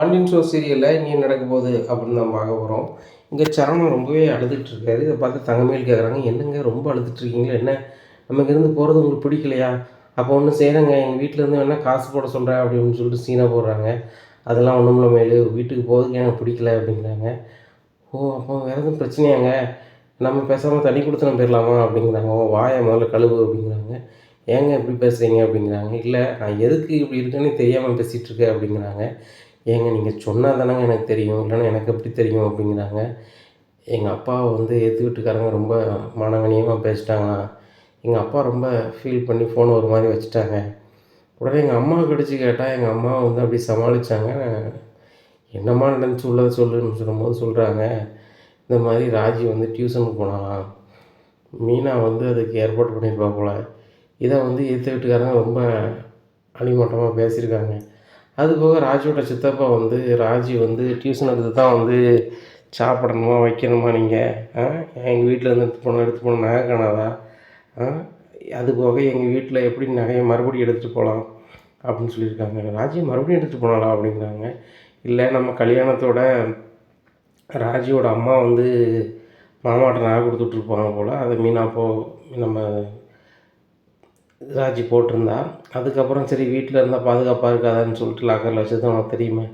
Pandian show சீரியலில் இனி நடக்க போகுது அப்படின்னு தான் பார்க்க போகிறோம். இங்கே சரவணன் ரொம்பவே அழுதுட்டு இருக்காரு. இதை பார்த்து தங்கமயில் கேட்குறாங்க, என்னங்க ரொம்ப அழுதுட்டு இருக்கீங்களா? என்ன நமக்கு இருந்து போகிறது உங்களுக்கு பிடிக்கலையா? அப்போ ஒன்று செய்கிறேங்க, எங்கள் வீட்டிலேருந்து வேணால் காசு போட சொல்கிறேன் அப்படின்னு சொல்லிட்டு சீனை போடுறாங்க. அதெல்லாம் ஒன்றும் இல்லை மேலு, வீட்டுக்கு போகிறதுக்கு எனக்கு பிடிக்கல அப்படிங்கிறாங்க. ஓ, அப்போ வேறு எதுவும் பிரச்சனையாங்க? நம்ம பேசாமல் தண்ணி கொடுத்து நம்ம போயிடலாமா அப்படிங்கிறாங்க. ஓ, வாயை முதல்ல கழுவு அப்படிங்கிறாங்க. ஏங்க இப்படி பேசுகிறீங்க அப்படிங்கிறாங்க. இல்லை, நான் எதுக்கு இப்படி இருக்கேன்னு தெரியாமல் பேசிகிட்டு இருக்கேன் அப்படிங்கிறாங்க. ஏங்க நீங்கள் சொன்னா தானங்க எனக்கு தெரியும், இல்லைன்னா எனக்கு எப்படி தெரியும் அப்படிங்கிறாங்க. எங்கள் அப்பாவை வந்து எதிர்த்து வீட்டுக்காரங்க ரொம்ப மானங்கனியமாக பேசிட்டாங்களாம். எங்கள் அப்பா ரொம்ப ஃபீல் பண்ணி ஃபோனை ஒரு மாதிரி வச்சுட்டாங்க. உடனே எங்கள் அம்மாவை கடிச்சு கேட்டால் எங்கள் அம்மா வந்து அப்படி சமாளித்தாங்க. என்னம்மா நடந்துச்சு உள்ளதை சொல்லுன்னு சொல்லும்போது சொல்கிறாங்க, இந்த மாதிரி ராஜி வந்து டியூஷனுக்கு போனாலாம், மீனா வந்து அதுக்கு ஏற்பாடு பண்ணியிருப்பா போல். இதை வந்து எதிர்த்து வீட்டுக்காரங்க ரொம்ப அடிமட்டமாக பேசியிருக்காங்க. அதுபோக ராஜியோட சித்தப்பா வந்து ராஜி வந்து டியூஷன் எடுத்து தான் வந்து சாப்பிடணுமா வைக்கணுமா நீங்கள் எங்கள் வீட்டில் இருந்து எடுத்து போன நகை காணாதா? அதுபோக எங்கள் வீட்டில் எப்படி நகையை மறுபடியும் எடுத்துகிட்டு போகலாம் அப்படின்னு சொல்லியிருக்காங்க. ராஜி மறுபடியும் எடுத்துகிட்டு போனாலா அப்படிங்கிறாங்க. இல்லை, நம்ம கல்யாணத்தோட ராஜியோட அம்மா வந்து மாமாட்ட நகை கொடுத்துட்ருப்பாங்க போல். அதை மீனா நம்ம ராஜி போட்டிருந்தா. அதுக்கப்புறம் சரி வீட்டில் இருந்தால் பாதுகாப்பாக இருக்காதான்னு சொல்லிட்டு லாக்கரில் வச்சது உனக்கு தெரியுமே.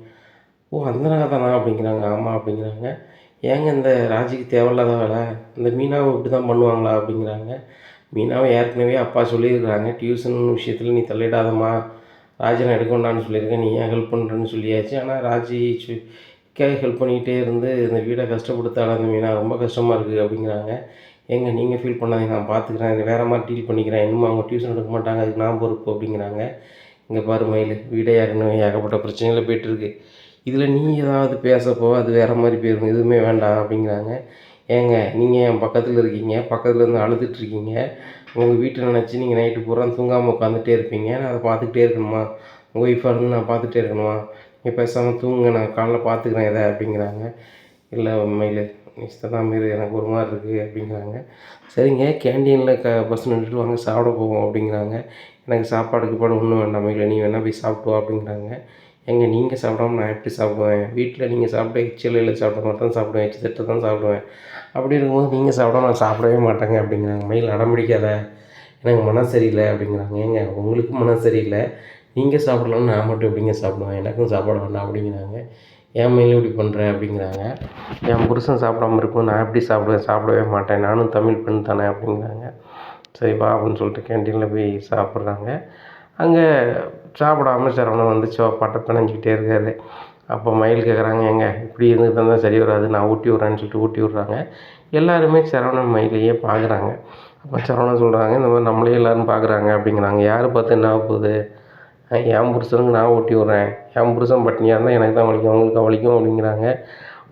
ஓ, அந்த நகை தானா அப்படிங்கிறாங்க. ஆமாம் அப்படிங்கிறாங்க. ஏங்க இந்த ராஜிக்கு தேவையில்லாத வேலை, இந்த மீனாவை இப்படி தான் பண்ணுவாங்களா அப்படிங்கிறாங்க. மீனாவை ஏற்கனவே அப்பா சொல்லியிருக்கிறாங்க, டியூஷன் விஷயத்தில் நீ தள்ளிடாதம்மா, ராஜி நான் எடுக்க வேண்டான்னு சொல்லியிருக்கேன், நீ ஏன் ஹெல்ப் பண்ணுறேன்னு சொல்லியாச்சு. ஆனால் ராஜி ஹெல்ப் பண்ணிக்கிட்டே இருந்து இந்த வீடை கஷ்டப்படுத்தால அந்த மீனா ரொம்ப கஷ்டமாக இருக்குது அப்படிங்கிறாங்க. ஏங்க நீங்கள் ஃபீல் பண்ணாதீங்க, நான் பார்த்துக்கிறேன், இதை வேறு மாதிரி டீல் பண்ணிக்கிறேன், இன்னும் அவங்க டியூஷன் எடுக்க மாட்டாங்க, அதுக்கு நான் பொறுப்பு அப்படிங்கிறாங்க. இங்கே பாரு மயில், வீடே ஏகப்பட்ட பிரச்சனையில் போய்ட்டுருக்கு, இதில் நீ ஏதாவது பேசப்போ அது வேறு மாதிரி போயிடும், எதுவுமே வேண்டாம் அப்படிங்கிறாங்க. ஏங்க நீங்கள் என் பக்கத்தில் இருக்கீங்க, பக்கத்தில் இருந்து அழுதுட்டுருக்கீங்க, உங்கள் வீட்டை நினச்சி நீங்கள் நைட்டு பூரா தூங்காமல் உட்காந்துட்டே இருப்பீங்க, நான் அதை பார்த்துக்கிட்டே இருக்கணுமா? உங்கள் ஒய்ஃபாக இருந்து நான் பார்த்துட்டே இருக்கணுமா? நீங்கள் பேசாமல் தூங்குங்க, நான் காலைல பார்த்துக்கிறேன் இதை அப்படிங்கிறாங்க. இல்லை மயில், தான் மாரி எனக்கு ஒரு மாதிரி இருக்குது அப்படிங்கிறாங்க. சரிங்க, கேண்டீனில் பஸ் நின்றுட்டு வாங்க சாப்பிட போவோம் அப்படிங்கிறாங்க. எனக்கு சாப்பாடுக்கு பாடு ஒன்றும் வேண்டாம் மயில், நீ வேணால் போய் சாப்பிட்டு வா அப்படிங்கிறாங்க. ஏங்க நீங்கள் சாப்பிடாம நான் எப்படி சாப்பிடுவேன்? வீட்டில் நீங்கள் சாப்பிட்ட எச்சிலையில் சாப்பிட்ட மாதிரி தான் சாப்பிடுவேன், எச்சி தட்டு தான் சாப்பிடுவேன். அப்படி இருக்கும்போது நீங்கள் சாப்பிடாம நான் சாப்பிடவே மாட்டேங்க அப்படிங்கிறாங்க. மயில் அடம்பிடிக்காத, எனக்கு மனசு சரியில்லை அப்படிங்கிறாங்க. ஏங்க உங்களுக்கும் மனசு சரியில்லை, நீங்கள் சாப்பிடலான்னு நான் மட்டும் எப்படிங்க சாப்பிடுவேன்? எனக்கும் சாப்பாடு வேண்டாம் அப்படிங்கிறாங்க. ஏன் மயில் இப்படி பண்ணுற அப்படிங்கிறாங்க. என் புருஷன் சாப்பிடாம இருக்கும், நான் எப்படி சாப்பிடுவேன்? சாப்பிடவே மாட்டேன், நானும் தமிழ் பெண் தானே அப்படிங்கிறாங்க. சரிப்பா அப்படின்னு சொல்லிட்டு கேண்டீனில் போய் சாப்பிட்றாங்க. அங்கே சாப்பிடாம சரவணன் வந்து பாட்டை பிணைஞ்சிக்கிட்டே இருக்காரு. அப்போ மயில் கேட்குறாங்க, ஏங்க இப்படி இருந்துட்டு இருந்தால் சரி வராது, நான் ஊட்டி விட்றேன்னு சொல்லிட்டு ஊட்டி விட்றாங்க. எல்லாருமே சரவணன் மயிலையே பார்க்குறாங்க. அப்போ சரவணன் சொல்கிறாங்க, இந்த மாதிரி நம்மளே எல்லோரும் பார்க்குறாங்க அப்படிங்கிறாங்க. யார் பார்த்து என்ன போகுது? என் புருஷனுக்கு நான் ஊட்டி விட்றேன், என் புருஷன் பட்டினியாக இருந்தால் எனக்கு தான் வலிக்கும், அவங்களுக்கு வலிக்கும் அப்படிங்கிறாங்க.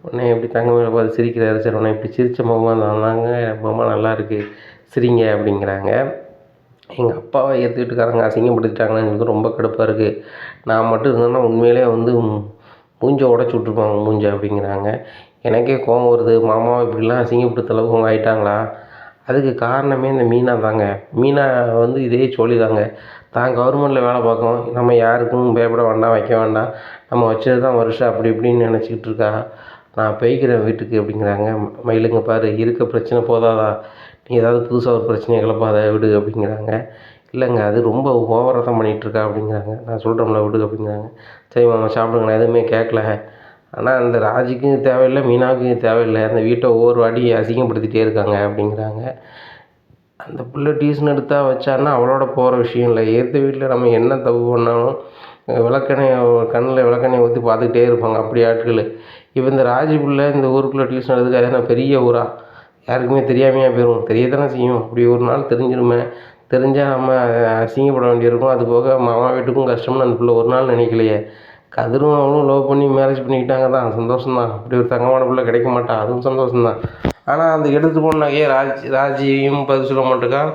உடனே இப்படி தங்கமயிலை பார்த்து சிரிக்கிறாரு சரவணன். இப்படி சிரித்த முகமாக இருந்தாங்க, முகமாக நல்லா இருக்குது, சிரிங்க அப்படிங்கிறாங்க. எங்கள் அப்பாவை எதிர்த்து வீட்டுக்காரங்க அசிங்கப்படுத்திட்டாங்கன்னு எனக்கு ரொம்ப கடுப்பாக இருக்குது, நான் மட்டும் இருந்தேன்னா உண்மையிலே வந்து மூஞ்சை உடச்சி விட்ருப்பாங்க மூஞ்சை அப்படிங்கிறாங்க. எனக்கே கோவம் வருது, மாமாவை இப்படிலாம் அசிங்கப்படுத்த அளவுக்கு அவங்க ஆகிட்டாங்களா? அதுக்கு காரணமே இந்த மீனா தாங்க. மீனா வந்து இதே சொல்லி தாங்க, தான் கவர்மெண்ட்டில் வேலை பார்க்கோம், நம்ம யாருக்கும் பயப்பட வேண்டாம், வைக்க வேண்டாம், நம்ம வச்சது தான் வருஷம் அப்படி இப்படின்னு நினச்சிக்கிட்டு இருக்கா. நான் போய்க்கிறேன் வீட்டுக்கு அப்படிங்கிறாங்க. மயிலுங்க பாரு, இருக்க பிரச்சனை போதாதா, நீ ஏதாவது புதுசாக ஒரு பிரச்சனையை கிளப்பாத, விடு அப்படிங்கிறாங்க. இல்லைங்க, அது ரொம்ப ஓவராக தான் பண்ணிகிட்ருக்கா அப்படிங்கிறாங்க. நான் சொல்கிறோம்ல விடு அப்படிங்கிறாங்க. சரி மாமா சாப்பிடுங்க, நான் எதுவுமே கேட்கல, ஆனால் அந்த ராஜிக்கும் தேவையில்லை, மீனாவுக்கும் தேவையில்லை, அந்த வீட்டை ஒவ்வொரு வாட்டி அசிங்கப்படுத்திகிட்டே இருக்காங்க அப்படிங்கிறாங்க. அந்த பிள்ளை டியூஷன் எடுத்தா வச்சான்னா அவளோட போகிற விஷயம் இல்லை, எதிர்த்த வீட்டில் நம்ம என்ன தப்பு பண்ணாலும் விளக்கெண்ணெயை கண்ணில் விளக்கெண்ணெயை ஊற்றி பார்த்துக்கிட்டே இருப்பாங்க, அப்படி ஆட்கள். இப்போ இந்த ராஜி பிள்ளை இந்த ஊருக்குள்ளே டியூஷன் எடுத்துக்காது, ஏன்னா பெரிய ஊரா, யாருக்குமே தெரியாமையாக போயிடும், தெரியத்தானே செய்யும். அப்படி ஒரு நாள் தெரிஞ்சிருமே, தெரிஞ்சால் நம்ம அசிங்கப்பட வேண்டியிருக்கும். அது போக மாமா வீட்டுக்கும் கஷ்டம்னு அந்த பிள்ளை ஒரு நாள் நினைக்கலையே. கதிரும் அவளும் லவ் பண்ணி மேரேஜ் பண்ணிக்கிட்டாங்க தான், சந்தோஷம்தான். அப்படி ஒரு தங்கமான பிள்ளை கிடைக்க மாட்டான், அதுவும் சந்தோஷம்தான். ஆனால் அந்த எடுத்து போன நகையை ராஜியும் பதில் சொல்ல மாட்டேங்கான்,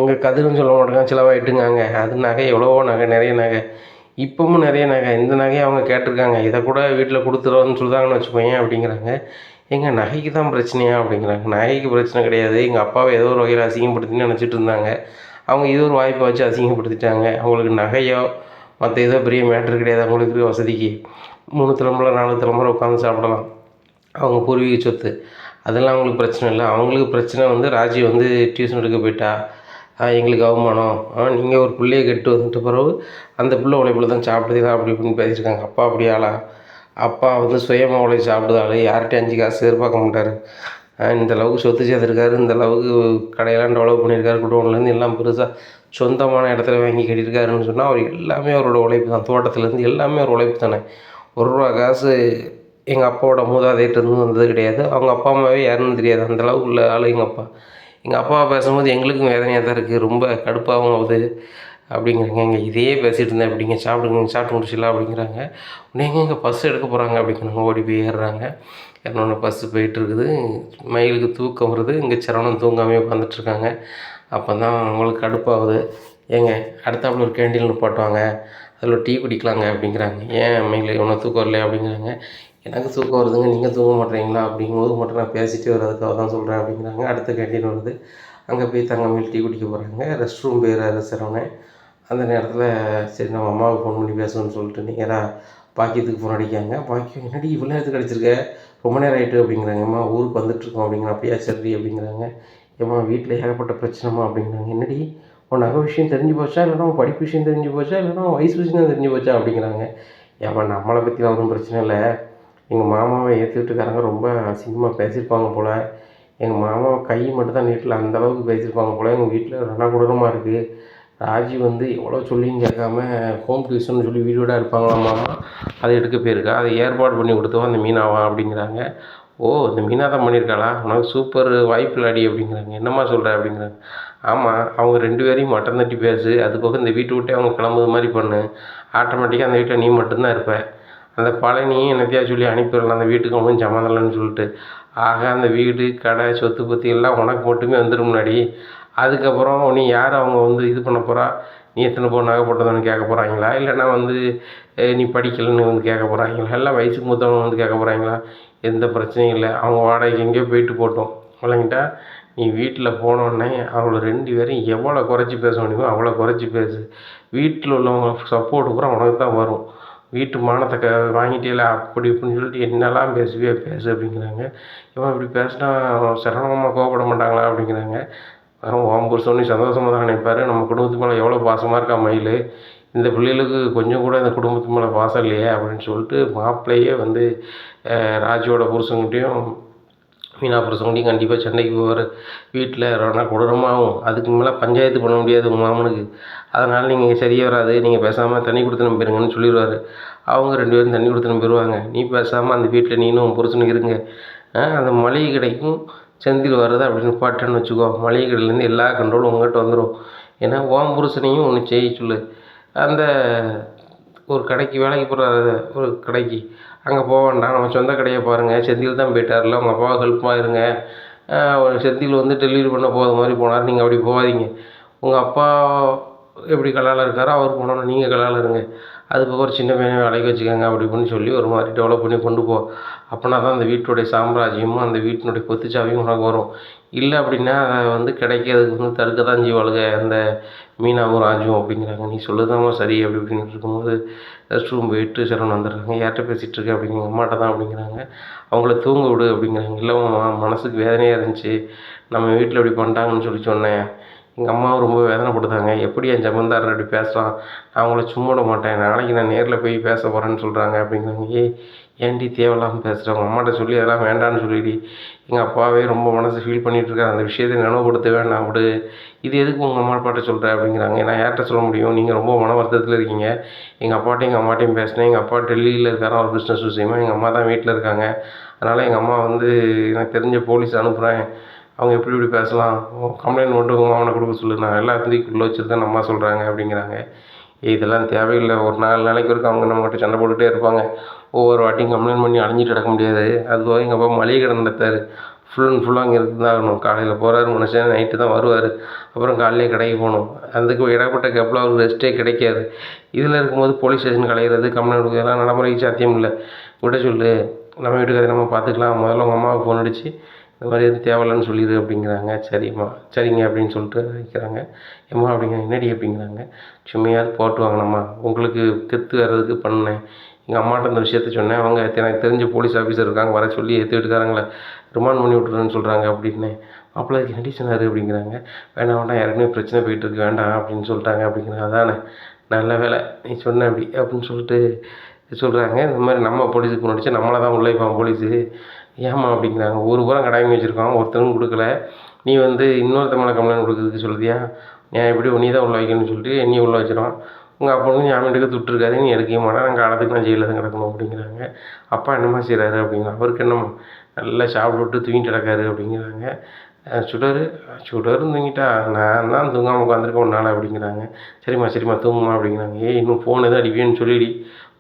இங்கே கதிரும் சொல்ல மாட்டேங்கான், செலவாயிட்டுங்காங்க. அது நகை எவ்வளவோ நகை, நிறைய நகை, இப்பவும் நிறைய நகை. இந்த நகையை அவங்க கேட்டிருக்காங்க, இதை கூட வீட்டில் கொடுத்துருவோன்னு சொல்லுதாங்கன்னு வச்சுக்கோங்க அப்படிங்கிறாங்க. எங்கள் நகைக்கு தான் பிரச்சனையா அப்படிங்கிறாங்க. நகைக்கு பிரச்சனை கிடையாது, எங்கள் அப்பாவை ஏதோ ஒரு வகையில் அசிங்கப்படுத்தின்னு நினச்சிட்டு இருந்தாங்க, அவங்க இது ஒரு வாய்ப்பை வச்சு அசிங்கப்படுத்திட்டாங்க. அவங்களுக்கு நகையோ மற்ற ஏதோ பெரிய மேட்ரு கிடையாது, அவங்களுக்கு இருக்க வசதிக்கு. 3 தலைமுறை 4 தலைமுறை உட்காந்து சாப்பிடலாம். அவங்க பூர்வீக சொத்து. அதெல்லாம் அவங்களுக்கு பிரச்சனை இல்லை. அவங்களுக்கு பிரச்சனை வந்து ராஜி வந்து டியூஷன் எடுக்க போயிட்டா, எங்களுக்கு அவமானம். நீங்கள் ஒரு பிள்ளைய கெட்டு வந்துட்ட பிறகு அந்த பிள்ளை உழைப்பில் தான் சாப்பிடுதா அப்படி இப்படின்னு பேசியிருக்காங்க. அப்பா அப்படி ஆளா? அப்பா வந்து சுயமாக உழைச்சி சாப்பிடுத ஆள். யார்கிட்டையும் 5 காசு எதிர்பார்க்க மாட்டார். இந்த அளவுக்கு சொத்து சேர்த்துருக்காரு, இந்த அளவுக்கு கடையெல்லாம் டெவலப் பண்ணியிருக்காரு, குடோன்லேருந்து எல்லாம் பெருசாக சொந்தமான இடத்துல வாங்கி கட்டியிருக்காருன்னு சொன்னால் அவர் எல்லாமே அவரோட உழைப்பு தான். தோட்டத்துலேருந்து எல்லாமே அவர் உழைப்பு தானே. ரூபா காசு எங்கள் அப்பாவோட மூதாதையர்கிட்டருந்து வந்தது கிடையாது. அவங்க அப்பா அம்மாவே யாருன்னு தெரியாது. அந்த அளவுக்கு உள்ள ஆள் எங்கள் அப்பா. எங்கள் அப்பாவை பேசும்போது எங்களுக்கும் வேதனையாக தான் இருக்குது. ரொம்ப கடுப்பாகவும் ஆகுது அப்படிங்கிறாங்க. இங்கே இதையே பேசிகிட்டு இருந்தேன் அப்படிங்க. சாப்பிடுங்க, சாப்பிட்டு முடிச்சிடலாம் அப்படிங்கிறாங்க. உடனே எங்கே பஸ் எடுக்க போகிறாங்க அப்படிங்கிறாங்க. ஓடி போய் ஏறுறாங்க. ஏறினோடனே பஸ்ஸு போயிட்டுருக்குது. மயிலுக்கு தூக்கம் வருது. இங்கே சரவணன் தூங்காமே உட்காந்துட்ருக்காங்க. அப்போ தான் அவங்களுக்கு கடுப்பாகுது. ஏங்க அடுத்தாப்புல ஒரு கேண்டீன் நிப்பாட்டுவாங்க, அதில் டீ குடிக்கலாங்க அப்படிங்கிறாங்க. ஏன் மயில் இவனை தூக்கம் வரலையா அப்படிங்கிறாங்க. எனக்கு தூக்கம் வருதுங்க, நீங்கள் தூங்க மாட்டேறீங்களா அப்படிங்கும்போது மட்டும் நான் பேசிகிட்டே வர்றதுக்காக தான் சொல்கிறேன் அப்படிங்கிறாங்க. அடுத்த கேண்டீன் வருது. அங்கே போய் தங்கமயில் டீ குடிக்க போகிறாங்க. ரெஸ்ட் ரூம் போயிடுறாரு சரவணன். அந்த நேரத்தில் சரி நம்ம அம்மாவுக்கு ஃபோன் பண்ணி பேசணும்னு சொல்லிட்டு நேராக பாக்கியத்துக்கு ஃபோன் அடிக்காங்க. பாக்கியம் என்னடி இவ்வளோ நேரத்துக்கு அடிச்சிருக்க, ரொம்ப நேரம் ஆகிட்டு அப்படிங்கிறாங்க. அம்மா ஊருக்கு வந்துட்டுருக்கோம் அப்படிங்கிற. அப்படியா சரி அப்படிங்கிறாங்க. ஏம்மா வீட்டில் ஏகப்பட்ட பிரச்சனைமா அப்படிங்கிறாங்க. என்னடி உன் நகை விஷயம் தெரிஞ்சு போச்சா, இல்லைனா உன் படிப்பு விஷயம் தெரிஞ்சு போச்சா, இல்லைனா உன் வயசு விஷயம் தெரிஞ்சு போச்சா அப்படிங்கிறாங்க. ஏம்மா நம்மளை பற்றிலாம் ஒன்றும் பிரச்சனை இல்லை. எங்கள் மாமாவை ஏற்று வீட்டுக்காரங்க ரொம்ப அசிங்கமாக பேசியிருப்பாங்க போல். எங்கள் மாமாவை கை மட்டும் தான் நீட்டில் அந்தளவுக்கு பேசியிருப்பாங்க போல். எங்கள் வீட்டில் ரணகுடமாக இருக்குது. ராஜி வந்து எவ்வளோ சொல்லியும் கேட்காம ஹோம் டியூஷன் சொல்லி வீடியோடாக இருப்பாங்களாம் மாமா. அதை எடுக்க போயிருக்கா. அதை ஏற்பாடு பண்ணி கொடுத்தவன் அந்த மீனாவா அப்படிங்கிறாங்க. ஓ இந்த மீனா தான் பண்ணியிருக்காளா, உனக்கு சூப்பர் வாய்ப்பு இல்லாடி அப்படிங்கிறாங்க. என்னம்மா சொல்கிற அப்படிங்கிறாங்க. ஆமாம் அவங்க 2 பேரையும் மட்டம் தட்டி பேசு, அது போக இந்த வீட்டை விட்டே அவங்க கிளம்புது மாதிரி பண்ணு, ஆட்டோமேட்டிக்காக அந்த வீட்டில் நீ மட்டும்தான் இருப்ப. அந்த பழனியும் என்னத்தையா சொல்லி அனுப்பிடலாம் அந்த வீட்டுக்கு ஒன்றும் சம்மந்தம் சொல்லிட்டு. ஆக அந்த வீடு கடை சொத்து பற்றி எல்லாம் உனக்கு மட்டுமே வந்துடும் முன்னாடி. அதுக்கப்புறம் நீ யார் அவங்க வந்து இது பண்ண போகிறா, நீ எத்தனை பவுன் நகை போட்டதுன்னு கேட்க போகிறாங்களா, இல்லைன்னா வந்து நீ படிக்கலைன்னு வந்து கேட்க போகிறாங்களா, எல்லாம் வயசுக்கு மூத்தவங்க வந்து கேட்க போகிறாங்களா. எந்த பிரச்சனையும் இல்லை. அவங்க வாடகைக்கு எங்கேயோ போயிட்டு போட்டோம் விளங்கிட்டா. நீ வீட்டில் போனோடனே அவங்கள 2 பேரையும் எவ்வளோ குறைச்சி பேச முடியுமோ அவ்வளோ குறைச்சி பேசு. வீட்டில் உள்ளவங்க சப்போர்ட்டு பூரா உனக்கு தான் வரும். வீட்டு மானத்தை வாங்கிட்டேல அப்படி இப்படின்னு சொல்லிட்டு என்னெல்லாம் பேசுவியோ பேசு அப்படிங்கிறாங்க. இவன் இப்படி பேசினா சரவணமாக கோவப்பட மாட்டாங்களா அப்படிங்கிறாங்க. உன் புருஷன் சந்தோஷமாக தான் நினைப்பார். நம்ம குடும்பத்து மேலே எவ்வளோ பாசமாக இருக்கா மயில், இந்த பிள்ளைகளுக்கு கொஞ்சம் கூட இந்த குடும்பத்து மேலே பாசம் இல்லையே அப்படின்னு சொல்லிட்டு மாப்பிள்ளையே வந்து ராஜியோட புருஷன்கிட்டையும் மீனா புருஷன்கிட்டையும் கண்டிப்பாக சண்டைக்கு போவார். வீட்டில் கொடூரமாகும். அதுக்கு மேலே பஞ்சாயத்து பண்ண முடியாது உங்கள் மாமனுக்கு. அதனால் நீங்கள் சரியாக வராது, நீங்கள் பேசாமல் தண்ணி கொடுத்து நம்பிடுங்கன்னு சொல்லிடுவார். அவங்க 2 பேரும் தண்ணி கொடுத்து நம்பிடுவாங்க. நீ பேசாமல் அந்த வீட்டில் நீனும் உன் புருஷனுக்கு இருங்க. அந்த மளிகை கடைக்கும் செந்தில் வர்றது அப்படின்னு நிப்பாட்டேன்னு வச்சுக்கோ, மளிகை கடையிலேருந்து எல்லா கண்ட்ரோலும் உங்கள்கிட்ட வந்துடும். ஏன்னா உன் புருஷனையும் ஒன்று செய்ய சொல்லு. அந்த ஒரு கடைக்கு வேலைக்கு போகிற ஒரு கடைக்கு அங்கே போக வேண்டாம், நம்ம சொந்த கடையை பாருங்கள். செந்தில் தான் போயிட்டார்ல, உங்கள் அப்பாவுக்கு ஹெல்ப்பாக இருங்க. செந்தில் வந்து டெலிவரி பண்ண போகிற மாதிரி போனார், நீங்கள் அப்படி போகாதீங்க. உங்கள் அப்பா எப்படி கல்லால் இருக்காரோ அவர் போனோன்னு நீங்கள் கல்லால் இருங்க. அதுக்கு ஒரு சின்ன பையனை வேலைக்கு வச்சுக்கோங்க அப்படி இப்படின்னு சொல்லி ஒரு மாதிரி டெவலப் பண்ணி கொண்டு போ. அப்படின்னா தான் அந்த வீட்டுடைய சாம்ராஜ்யமும் அந்த வீட்டினுடைய கொத்துச்சாவியும் உனக்கு வரும். இல்லை அப்படின்னா அதை வந்து கிடைக்கிறதுக்கு வந்து தடுக்க தான் செய்வாளுங்க அந்த மீனாவும் ராஜுவும் அப்படிங்கிறாங்க. நீ சொல்லுதாம்மா சரி அப்படி இப்படின்னு இருக்கும்போது ரெஸ்ட் ரூம் போயிட்டு சரவணன் வந்துடுறாங்க. யார்கிட்ட பேசிகிட்டு இருக்க அப்படிங்கிற. அம்மாட்ட தான் அப்படிங்கிறாங்க. அவங்கள தூங்க விடு அப்படிங்கிறாங்க. இல்லைம்மா மனசுக்கு வேதனையாக இருந்துச்சு, நம்ம வீட்டில் இப்படி பண்ணிட்டாங்கன்னு சொல்லி சொன்னேன். எங்கள் அம்மாவும் ரொம்ப வேதனைப்படுத்தாங்க. எப்படி என் ஜமீன்தாரர் இப்படி பேசலாம், நான் அவங்கள சும்மா விட மாட்டேன், நாளைக்கு நான் நேரில் போய் பேச போகிறேன்னு சொல்கிறாங்க அப்படிங்கிறாங்க. ஏன்டி தேவையில்லாமல் பேசுகிறேன், உங்கள் அம்மாட்ட சொல்லி அதெல்லாம் வேண்டான்னு சொல்லிடி. எங்கள் அப்பாவே ரொம்ப மனசு ஃபீல் பண்ணிகிட்ருக்காரு, அந்த விஷயத்தை நினைவுபடுத்த வேண்டாம் விடு. இது எதுக்கு உங்கள் அம்மா அப்பாட்ட சொல்கிற அப்படிங்கிறாங்க. நான் யார்கிட்ட சொல்ல முடியும், நீங்கள் ரொம்ப மன வருத்தத்தில் இருக்கீங்க. எங்கள் அப்பாட்டையும் எங்கள் அம்மாட்டையும் பேசினேன். எங்கள் அப்பா டெல்லியில் இருக்காரா ஒரு பிஸ்னஸ் விஷயமா, எங்கள் அம்மா தான் வீட்டில் இருக்காங்க. அதனால் எங்கள் அம்மா வந்து எனக்கு தெரிஞ்ச போலீஸ் அனுப்புகிறேன், அவங்க எப்படி இப்படி பேசலாம், கம்ப்ளைண்ட் மட்டும் உங்கள் மாமனை கொடுக்க சொல்லு, நான் எல்லாத்தையும் உள்ள வச்சுருக்கேன் அம்மா சொல்கிறாங்க அப்படிங்கிறாங்க. இதெல்லாம் தேவையில்லை. ஒரு 4 நாளைக்கு வரைக்கும் அவங்க நம்மகிட்ட சண்டை போட்டுகிட்டே இருப்பாங்க. ஒவ்வொரு வாட்டியும் கம்ப்ளைண்ட் பண்ணி அலைஞ்சிட்டு கிடக்க முடியாது. அதுபோக எங்கள் அப்பா மளிகை கடை நடத்தார். ஃபுல் அண்ட் ஃபுல்லாக அங்கே இருந்து தான் ஆகணும். காலையில் போகிறாரு மனுஷன், நைட்டு தான் வருவார். அப்புறம் காலையிலே கடைக்கு போகணும். அதுக்கு இடப்பட்ட கேப்பில் அவருக்கு ரெஸ்ட்டே கிடைக்காது. இதில் இருக்கும்போது போலீஸ் ஸ்டேஷன் கலையிறது, கம்ப்ளைண்ட் கொடுக்குறதுலாம் நடைமுறைக்கு சாத்தியம் இல்லை. விட சொல்லு, நம்ம வீட்டுக்கு நம்ம பார்த்துக்கலாம். முதல்ல உங்கள் அம்மாவுக்கு ஃபோன் அடித்து இந்த மாதிரி எதுவும் தேவையில்லைன்னு சொல்லிடு அப்படிங்கிறாங்க. சரிம்மா சரிங்க அப்படின்னு சொல்லிட்டு வைக்கிறாங்க. ஏம்மா அப்படிங்கிறாங்க. என்னடி அப்படிங்கிறாங்க. சும்மையாவது போட்டு வாங்கினம்மா, உங்களுக்கு கெத்து வர்றதுக்கு பண்ணேன், எங்கள் அம்மாட்ட இந்த விஷயத்த சொன்னேன். அவங்க எனக்கு தெரிஞ்ச போலீஸ் ஆஃபீஸர் இருக்காங்க, வர சொல்லி எதிர்த்த வீட்டுக்காரங்கள ரிமாண்ட் பண்ணி விட்டுறேன்னு சொல்கிறாங்க அப்படின்னேன். மாப்பிள்ளை அதுக்கு என்னடி சொன்னார் அப்படிங்கிறாங்க. வேண்டாம் வேண்டாம் ஏற்கனவே பிரச்சனை போயிட்டுருக்கு வேண்டாம் அப்படின்னு சொல்லிட்டாங்க அப்படிங்கிறாங்க. அதானே நல்ல வேலை நீ சொன்ன அப்படி அப்படின்னு சொல்லிட்டு சொல்கிறாங்க. இந்த மாதிரி நம்ம போலீஸுக்கு முன்னாடிச்சு நம்மளை தான் உள்ளே வைப்பான் போலீஸு. ஏம்மா அப்படிங்கிறாங்க. ஒரு புறம் கடை வாங்கி வச்சுருக்கான், ஒருத்தனும் கொடுக்கல. நீ வந்து இன்னொருத்த மேலே கம்ப்ளைண்ட் கொடுக்குறதுக்கு சொல்லுதியா? நான் எப்படி நீ தான் உள்ள வைக்கணும்னு சொல்லிட்டு என்னையும் உள்ள வச்சிருவான். உங்கள் அப்பனுக்கும் ஜாமீன் எடுக்க விட்டுருக்காதே, நீ எடுக்கவே மாட்டேன், நான் காலத்துக்கு நான் ஜெயிலில் தான் கிடக்கணும் அப்படிங்கிறாங்க. அப்பா என்னம்மா செய்கிறாரு அப்படிங்கிறாங்க. அவருக்கு என்னம்மா நல்லா சாப்பிட்டு தூங்கிட்டு கிடக்காரு அப்படிங்கிறாங்க. சுடரும் தூங்கிட்டா நான் தான் தூங்காமல் உட்காந்துருக்கேன் ஒரு நாள் அப்படிங்கிறாங்க. சரிம்மா சரிம்மா தூங்குமா அப்படிங்கிறாங்க. இன்னும் ஃபோன் எதுவும் அடிப்பேன்னு சொல்லிடி,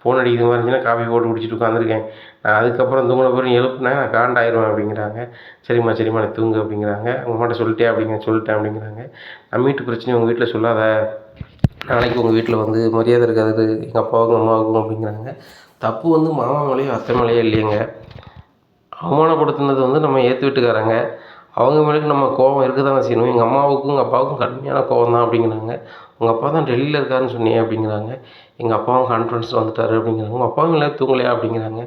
ஃபோன் அடிக்கிற மாதிரி இருந்துச்சுன்னா காஃபி போட்டு குடிச்சிட்டு உட்காந்துருக்கேன், நான் அதுக்கப்புறம் தூங்கின பிறகு எழுப்புனேன் நான் காண்டாயிடுவேன் அப்படிங்கிறாங்க. சரிம்மா சரிம்மா நீ தூங்கு அப்படிங்கிறாங்க. உங்கள் அம்மாட்ட சொல்லிட்டே அப்படிங்க சொல்லிட்டேன் அப்படிங்கிறாங்க. நம்ம வீட்டு பிரச்சனையை உங்கள் வீட்டில் சொல்லாத, நாளைக்கு உங்கள் வீட்டில் வந்து மரியாதை இருக்காது எங்கள் அப்பாவுக்கும் அம்மாவுக்கும் அப்படிங்கிறாங்க. தப்பு வந்து மாமா மேலேயோ அத்தை மேலேயோ இல்லைங்க. அவமானப்படுத்துனது வந்து நம்ம ஏற்று வீட்டுக்காரங்க, அவங்க மேலேயும் நம்ம கோபம் இருக்க தானே செய்யணும். எங்கள் அம்மாவுக்கும் எங்கள் அப்பாவுக்கும் கடுமையான கோபம் தான் அப்படிங்கிறாங்க. உங்கள் அப்பா தான் டெல்லியில் இருக்காருன்னு சொன்னியே அப்படிங்கிறாங்க. எங்கள் அப்பாவும் கான்ஃபரன்ஸில் வந்துட்டார் அப்படிங்கிறாங்க. உங்கள் அப்பாவும் இல்லை தூங்கலையா அப்படிங்கிறாங்க.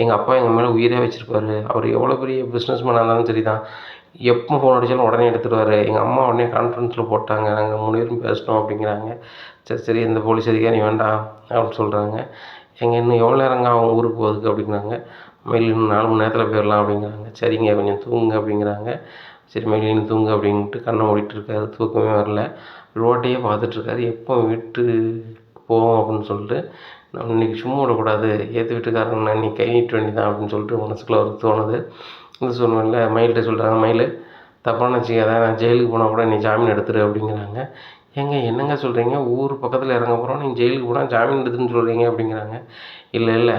எங்கள் அப்பா எங்கள் மேலே உயிரே வச்சுருப்பாரு, அவர் எவ்வளோ பெரிய பிஸ்னஸ் மேனாக இருந்தாலும் சரி தான், எப்போ ஃபோன் அடித்தாலும் உடனே எடுத்துடுவார். எங்கள் அம்மா உடனே கான்ஃபரன்ஸில் போட்டாங்க, நாங்கள் 3 பேரும் பேசினோம் அப்படிங்கிறாங்க. சரி சரி இந்த போலீஸ் அதிகாரி வேண்டாம் அப்படின்னு சொல்கிறாங்க. இன்னும் எவ்வளோ நேரங்க அவங்க ஊருக்கு போகிறதுக்கு அப்படிங்கிறாங்க. மயில் இன்னும் 4 மணி நேரத்தில் போயிடலாம் அப்படிங்கிறாங்க. சரிங்க கொஞ்சம் தூங்குங்க அப்படிங்கிறாங்க. சரி மயில் இன்னும் தூங்கு அப்படின்ட்டு கண்ணை மூடிட்டுருக்காரு, தூக்கமே வரல. ரோட்டையே பார்த்துட்ருக்காரு, எப்போ வீட்டு போவோம் அப்படின்னு சொல்லிட்டு. நம்ம இன்றைக்கி சும்மா விடக்கூடாது, ஏற்று வீட்டுக்காரங்க இன்றைக்கி கை நீட்ட வேண்டியதான் அப்படின்னு சொல்லிட்டு மனசுக்குள்ள அவருக்கு தோணுது. இந்த சூழ்நிலையில மயில்கிட்ட சொல்கிறாங்க, மயில் தப்பாக நினச்சிக்காத, நான் ஜெயிலுக்கு போனால் கூட நீ ஜாமீன் எடுத்துரு அப்படிங்கிறாங்க. ஏங்க என்னங்க சொல்கிறீங்க, ஊர் பக்கத்தில் இறங்க போகிறோம், நீங்கள் ஜெயிலுக்கு போனால் ஜாமீன் எடுத்துன்னு சொல்கிறீங்க அப்படிங்கிறாங்க. இல்லை இல்லை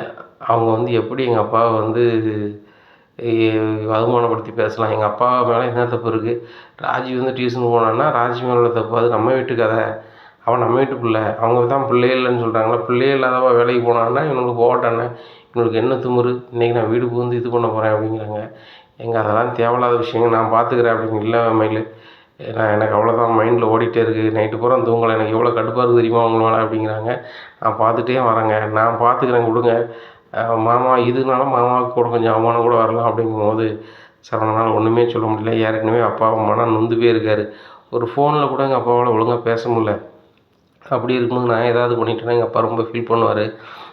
அவங்க வந்து எப்படி எங்கள் அப்பாவை வந்து அவமானப்படுத்தி பேசலாம், எங்கள் அப்பா மேலே என்ன தப்பு இருக்குது? ராஜி வந்து டியூஷனுக்கு போனான்னா ராஜி மேலே உள்ள தப்பு, அது நம்ம வீட்டு கதை, அவன் நம்ம வீட்டு பிள்ளை, அவங்க தான் பிள்ளையே இல்லைன்னு சொல்கிறாங்களா, பிள்ளையே இல்லாதவா வேலைக்கு போனான்னா இவனுக்கு போகட்டானே, இவனுக்கு என்ன திமிரு, இன்றைக்கி நான் வீடு புகுந்து இது பண்ண போகிறேன் அப்படிங்கிறாங்க. அதெல்லாம் தேவையில்லாத விஷயங்கள் நான் பார்த்துக்கிறேன் அப்படிங்க. இல்லை மயில் எனக்கு அவ்வளோதான் மைண்டில் ஓடிட்டே இருக்குது, நைட்டு பூரா தூங்கலை, எனக்கு எவ்வளோ கடுப்பாக இருக்குது தெரியுமா உங்களால் அப்படிங்கிறாங்க. நான் பார்த்துட்டே வரேங்க, நான் பார்த்துக்கிறேன் கொடுங்க மாமா, இதனால மாமாவுக்கு கூட கொஞ்சம் அவமானம் கூட வரலாம் அப்படிங்கும்போது சரவணனால் ஒன்றுமே சொல்ல முடியல. ஏற்கனவே அப்பா மனம் நொந்து போயிருக்காரு, ஒரு ஃபோனில் கூட எங்கள் அப்பாவால் ஒழுங்காக பேச முடியல. அப்படி இருக்கும்போது நான் ஏதாவது பண்ணிட்டேன்னா எங்கள் அப்பா ரொம்ப ஃபீல் பண்ணுவார்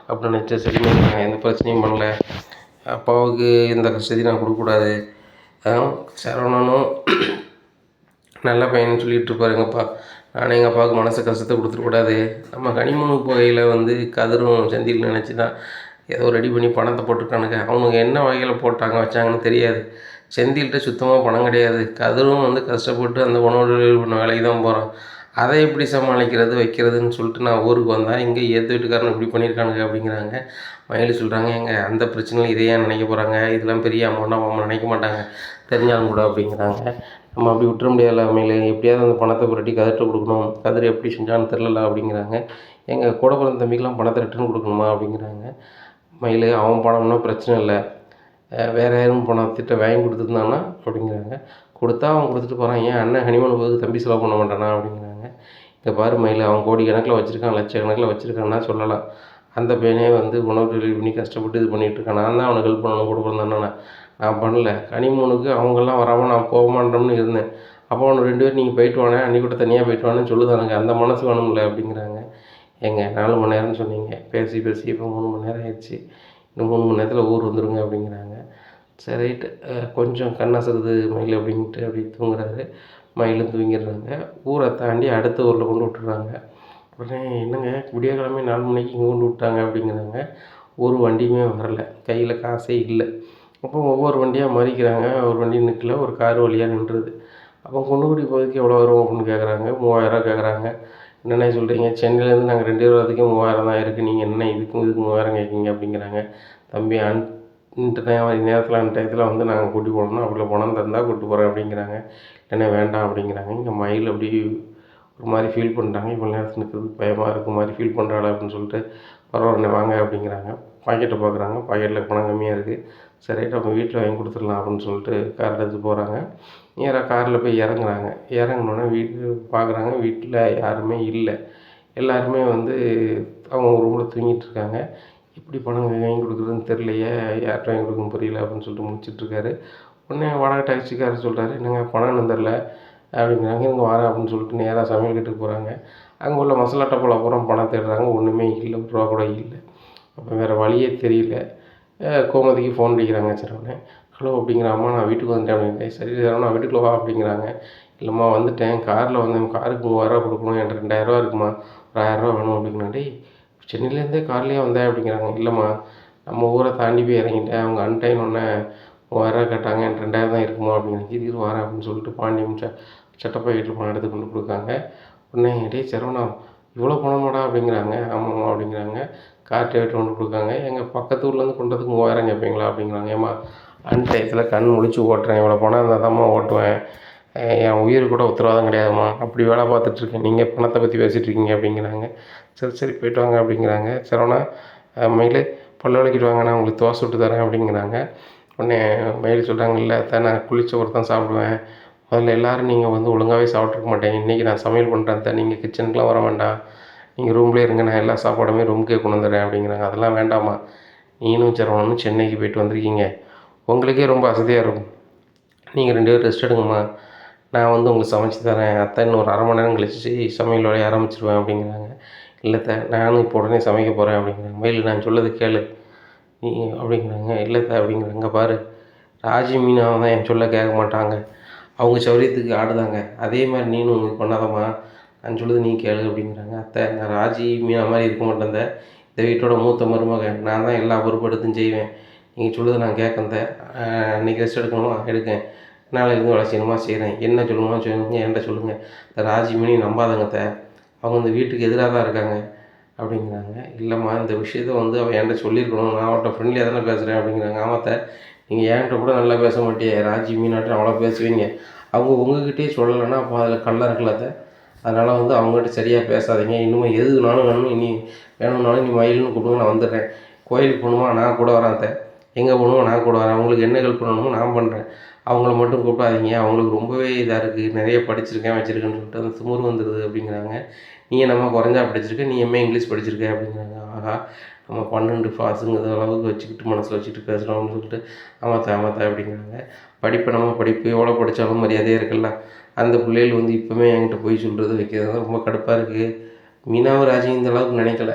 அப்படின்னு நினச்சேன். சரிங்க நான் எந்த பிரச்சனையும் பண்ணல, அப்பாவுக்கு எந்த கஷ்டத்தையும் நான் கொடுக்கக்கூடாது, சரவணனும் நல்ல பையன்னு சொல்லிகிட்டு இருப்பார் எங்கள் அப்பா, நானும் எங்கள் அப்பாவுக்கு மனசு கஷ்டத்தை கொடுத்துடக்கூடாது. நம்ம கனிமூணு போகையில் வந்து கதிரும் செந்தில் நினச்சி தான் ஏதோ ரெடி பண்ணி பணத்தை போட்டுருக்கானுங்க. அவனுங்க என்ன வகையில் போட்டாங்க வச்சாங்கன்னு தெரியாது. செந்தில்கிட்ட சுத்தமாக பணம் கிடையாது. கதிரும் வந்து கஷ்டப்பட்டு அந்த உணவு பண்ண வேலைக்கு தான் போகிறான். அதை எப்படி சமாளிக்கிறது வைக்கிறதுன்னு சொல்லிட்டு நான் ஊருக்கு வந்தேன். இங்கே ஏற்று வீட்டுக்காரன் இப்படி பண்ணியிருக்கானுங்க அப்படிங்கிறாங்க. மயில் சொல்கிறாங்க, எங்க அந்த பிரச்சனையில் இதை ஏன் நினைக்க போகிறாங்க, இதெல்லாம் பெரிய அமௌண்ட்டாக அவங்க நினைக்க மாட்டாங்க தெரிஞ்சாலும் கூட அப்படிங்கிறாங்க. நம்ம அப்படி விட்டுற முடியாதுல்ல மயில், எப்படியாவது அந்த பணத்தை புரட்டி கதிர்கிட்ட கொடுக்கணும், கதிர் எப்படி செஞ்சான்னு தெரில அப்படிங்கிறாங்க. எங்கள் கூட பிறந்த தம்பிக்கெலாம் பணத்தை ரிட்டர்ன் கொடுக்கணுமா அப்படிங்கிறாங்க. மயில் அவன் பணம்னா பிரச்சனை இல்லை, வேறு யாரும் பணத்திட்ட வாங்கி கொடுத்துருந்தானா அப்படிங்கிறாங்க. கொடுத்தா அவன் கொடுத்துட்டு போகிறான், ஏன் அண்ணன் ஹனிமூன் போது தம்பி செலவு பண்ண மாட்டானா அப்படிங்கிறாங்க. இங்கே பாரு மயில், அவன் கோடிக்கணக்கில் வச்சுருக்கான், லட்சக்கணக்கில் வச்சுருக்கான்னா சொல்லலாம். அந்த பையனே வந்து உணவு டெலிவரி பண்ணி கஷ்டப்பட்டு இது பண்ணிகிட்ருக்கான். நான் தான் அவனுக்கு ஹெல்ப் பண்ணணும் கூட பிறந்தானா, நான் பண்ணல. ஹனிமூனுக்கு அவங்கெல்லாம் வராமல் நான் போக மாட்டோம்னு இருந்தேன். அப்போ அவனு 2 பேரும் நீங்கள் போயிட்டு வானே, அன்னி கூட தனியாக போயிட்டு வானேன்னு சொல்லுதானுங்க, அந்த மனசு வேணும்ல அப்படிங்கிறாங்க. 4 மணி நேரம்னு சொன்னீங்க, பேசி இப்போ 3 மணி நேரம் ஆயிடுச்சு, இன்னும் 3 மணி நேரத்தில் ஊர் வந்துடுங்க அப்படிங்கிறாங்க. சரி ரைட்டு, கொஞ்சம் கண்ணசருது மயில் அப்படின்ட்டு அப்படி தூங்குறாரு. மயிலும் தூங்கிடுறாங்க. ஊரை தாண்டி அடுத்த ஊரில் கொண்டு விட்டுறாங்க. உடனே என்னங்க விடியற்காலமே 4 மணிக்கு இங்கே கொண்டு விட்டாங்க அப்படிங்கிறாங்க. ஒரு வண்டியுமே வரல, கையில் காசே இல்லை. அப்போ ஒவ்வொரு வண்டியாக மறிக்கிறாங்க, ஒரு வண்டி நிற்கல, ஒரு கார் வழியாக நின்றுது. அப்போ குண்டுக்குடி பகுதிக்கு எவ்வளோ வரும் அப்படின்னு கேட்குறாங்க. 3000 கேட்குறாங்க. என்னென்ன சொல்கிறீங்க, சென்னையிலேருந்து நாங்கள் 2 பேர் வரதுக்கே 3000 தான் இருக்குது, நீங்கள் என்ன இதுக்கு 3000 கேட்குறீங்க அப்படிங்கிறாங்க. தம்பி நேரத்தில் அந்த டயத்தில் வந்து நாங்கள் கூட்டி போனோம்னா அவ்வளோ பணம் தந்தால் கூப்பிட்டு போகிறேன் அப்படிங்கிறாங்க. இல்லைண்ணே வேண்டாம் அப்படிங்கிறாங்க. இங்கே மயில் அப்படி ஒரு மாதிரி ஃபீல் பண்ணுறாங்க, இவ்வளோ நேரத்தில் நிற்கிறதுக்கு பயமாக இருக்க மாதிரி ஃபீல் பண்ணுறாள் அப்படின்னு சொல்லிட்டு பரவாயில்ல வாங்க அப்படிங்கிறாங்க. பாக்கெட்டை பார்க்குறாங்க, பாக்கெட்டில் பணம் கம்மியாக இருக்குது. சரி நம்ம வீட்டில் வாங்கி கொடுத்துடலாம் அப்படின்னு சொல்லிட்டு காரில் எடுத்து போகிறாங்க. நேராக காரில் போய் இறங்குறாங்க. இறங்குனோடனே வீட்டு பார்க்குறாங்க, வீட்டில் யாருமே இல்லை. எல்லாருமே வந்து அவங்க ரூமில் தூங்கிட்டு இருக்காங்க. எப்படி பணம் வாங்கி கொடுக்குறதுன்னு தெரியலையே, யார்கிட்ட வாங்கி கொடுக்கணும்னு புரியல அப்படின்னு சொல்லிட்டு முழிச்சிட்ருக்காரு. உடனே வாடகை டாக்ஸிக்காரர் சொல்கிறாரு, என்னங்க பணம் இன்னும் தரல அப்படிங்கிறாங்க. இவங்க வரேன் அப்படின்னு சொல்லிட்டு நேராக சமையல் கட்டுக்கு போகிறாங்க. அங்கே உள்ள மசாலா டப்பாவில் பூரா பணம் தேடுறாங்க. ஒன்றுமே இல்லை, ரூபா கூட இல்லை. அப்போ வேறு வழியே தெரியல. கோமதிக்கு ஃபோன் அடிக்கிறாங்க சரவணன். ஹலோ அப்படிங்கிறாம்மா, நான் வீட்டுக்கு வந்துட்டேன் அப்படிங்கிறேன். சரி சரவணா வீட்டுக்குள்ளே வா அப்படிங்கிறாங்க. இல்லைம்மா வந்துட்டேன், காரில் வந்தேன், காருக்கு 3000 கொடுக்கணும், என்கிட்ட 2000 இருக்குமா, ஒரு 1000 வேணும் அப்படிங்கிறேன். டேய் சென்னையிலேருந்தே கார்லேயே வந்தேன் அப்படிங்கிறாங்க. இல்லைம்மா நம்ம ஊரை தாண்டி போய் இறங்கிட்டேன், அவங்க அன்டைம் ஒன்று 3000 கேட்டாங்க, எனக்கு 2000 தான் இருக்குமா அப்படிங்கிறேன். இது வரேன் அப்படின்னு சொல்லிட்டு பாண்டியம் சட்டப்பை வீட்டில் பணம் எடுத்து கொண்டு கொடுக்காங்க. உடனே டேய் சரவணா இவ்வளோ பணமாடா அப்படிங்கிறாங்க. ஆமாம்மா அப்படிங்கிறாங்க. கார் டிரைவர்கிட்ட கொண்டு கொடுக்காங்க. எங்கள் பக்கத்து ஊர்லேருந்து கொண்டு வரதுக்கு 3000 கேட்பீங்களா அப்படிங்கிறாங்க. ஏம்மா அன்டயத்தில் கண் முழிச்சு ஓட்டுறேன், இவ்வளோ பணம் இருந்தால் தான்மா ஓட்டுவேன், என் உயிர் கூட உத்தரவாதம் கிடையாதும்மா, அப்படி வேலை பார்த்துட்ருக்கேன், நீங்கள் பணத்தை பற்றி பேசிகிட்ருக்கீங்க அப்படிங்கிறாங்க. சரி சரி போய்ட்டு வாங்க அப்படிங்கிறாங்க. சரவணா மயிலே பல்ல விளக்கிட்டு வாங்க, நான் உங்களுக்கு தோசை விட்டு தரேன் அப்படிங்கிறாங்க. உடனே மயில் சொல்கிறாங்க, இல்லை அத்தை நான் குளிச்ச ஒரு தான் சாப்பிடுவேன், முதல்ல எல்லோரும் நீங்கள் வந்து ஒழுங்காகவே சாப்பிட்ருக்க மாட்டேங்க, இன்றைக்கி நான் சமையல் பண்ணுறேன் அத்தை, நீங்கள் கிச்சனுக்குலாம் வர வேண்டாம், நீங்கள் ரூம்லேயே இருங்க, நான் எல்லா சாப்பாடுமே ரூமுக்கே கொண்டு வந்துடுறேன் அப்படிங்கிறாங்க. அதெல்லாம் வேண்டாமா, நீனும் சரவணனும் சென்னைக்கு போய்ட்டு வந்திருக்கீங்க, உங்களுக்கே ரொம்ப வசதியாக இருக்கும், நீங்கள் 2 பேரும் ரெஸ்ட் எடுங்கம்மா, நான் வந்து உங்களுக்கு சமைச்சு தரேன் அத்தை, இன்னும் ஒரு 1/2 மணி நேரம் கழிச்சு சமையல் வேலையை ஆரம்பிச்சிருவேன் அப்படிங்கிறாங்க. இல்லை அத்தை நானும் இப்போ உடனே சமைக்க போகிறேன் அப்படிங்கிறாங்க. மயில் நான் சொல்லது கேளு நீ அப்படிங்கிறாங்க. இல்லை அத்தை அப்படிங்கிறாங்க. பாரு ராஜி மீனாவை தான் என் சொல்ல கேட்க மாட்டாங்க, அவங்க சௌரியத்துக்கு ஆடுதாங்க, அதே மாதிரி நீனும் இது பண்ணாதம்மா, நான் சொல்லுது நீ கேளு அப்படிங்கிறாங்க. அத்தை நான் ராஜி மீனா மாதிரி இருக்க மாட்டேன், இந்த வீட்டோட மூத்த மருமகன், நான் தான் எல்லா பொறுப்பெடுத்தும் செய்வேன், நீங்கள் சொல்லுது நான் கேட்கேன், அன்றைக்கி ரெஸ்ட் எடுக்கணுமா எடுக்கேன், நாளையிலேருந்து வேலை செய்யணுமா செய்கிறேன், என்ன சொல்லணுமா சொல்லுங்க, என்கிட்ட சொல்லுங்கள், இந்த ராஜி மீனி நம்பாதங்க, அவங்க இந்த வீட்டுக்கு எதிராக தான் இருக்காங்க அப்படிங்கிறாங்க. இல்லைம்மா இந்த விஷயத்த வந்து அவள் என்கிட்ட சொல்லியிருக்கணும், நான் அவள்கிட்ட ஃப்ரெண்ட்லியாக தானே பேசுகிறேன் அப்படிங்கிறாங்க. ஆமாத்த நீங்கள் என்கிட்ட கூட நல்லா பேச மாட்டியே, ராஜி மீனாட்டம் அவ்வளோ பேசுவீங்க, அவங்க உங்ககிட்டயே சொல்லலைன்னா அப்போ அதில் கள்ள இருக்கலாத்த, அதனால் வந்து அவங்ககிட்ட சரியாக பேசாதீங்க, இன்னுமே எதுனாலும் வேணும், இனி வேணும்னாலும் நீ மயில்னு கூப்பிடுங்க, நான் வந்துடுறேன், கோயிலுக்கு போகணுமா நான் கூட வரேன் அத்தை, எங்கே போகணுமோ நான் கூட வரேன், அவங்களுக்கு என்ன ஹெல்ப் பண்ணணுமோ நான் பண்ணுறேன், அவங்கள மட்டும் கூப்பிடாதீங்க, அவங்களுக்கு ரொம்பவே இதாக இருக்குது, நிறைய படிச்சிருக்கேன் வச்சுருக்கேன்னு சொல்லிட்டு அந்த திமிரு வந்துடுது அப்படிங்கிறாங்க. நீ நம்ம குறைஞ்சா படிச்சிருக்க, நீ எம்ஏ இங்கிலீஷ் படிச்சிருக்க அப்படிங்கிறாங்க. ஆஹா நம்ம 12 பாஸுங்கிற அளவுக்கு வச்சுக்கிட்டு மனசில் வச்சுக்கிட்டு பேசுகிறோம்னு சொல்லிட்டு ஆமாத்தா அப்படிங்கிறாங்க. படிப்பை நம்ம படிப்பு எவ்வளோ படித்தாலும் மரியாதையாக இருக்குல்ல, அந்த பிள்ளைகள் வந்து இப்போவுமே என்கிட்ட போய் சொல்கிறது வைக்கிறது தான் ரொம்ப கடுப்பாக இருக்குது. மீனாவும் ராஜியும் இந்த அளவுக்கு நினைக்கல,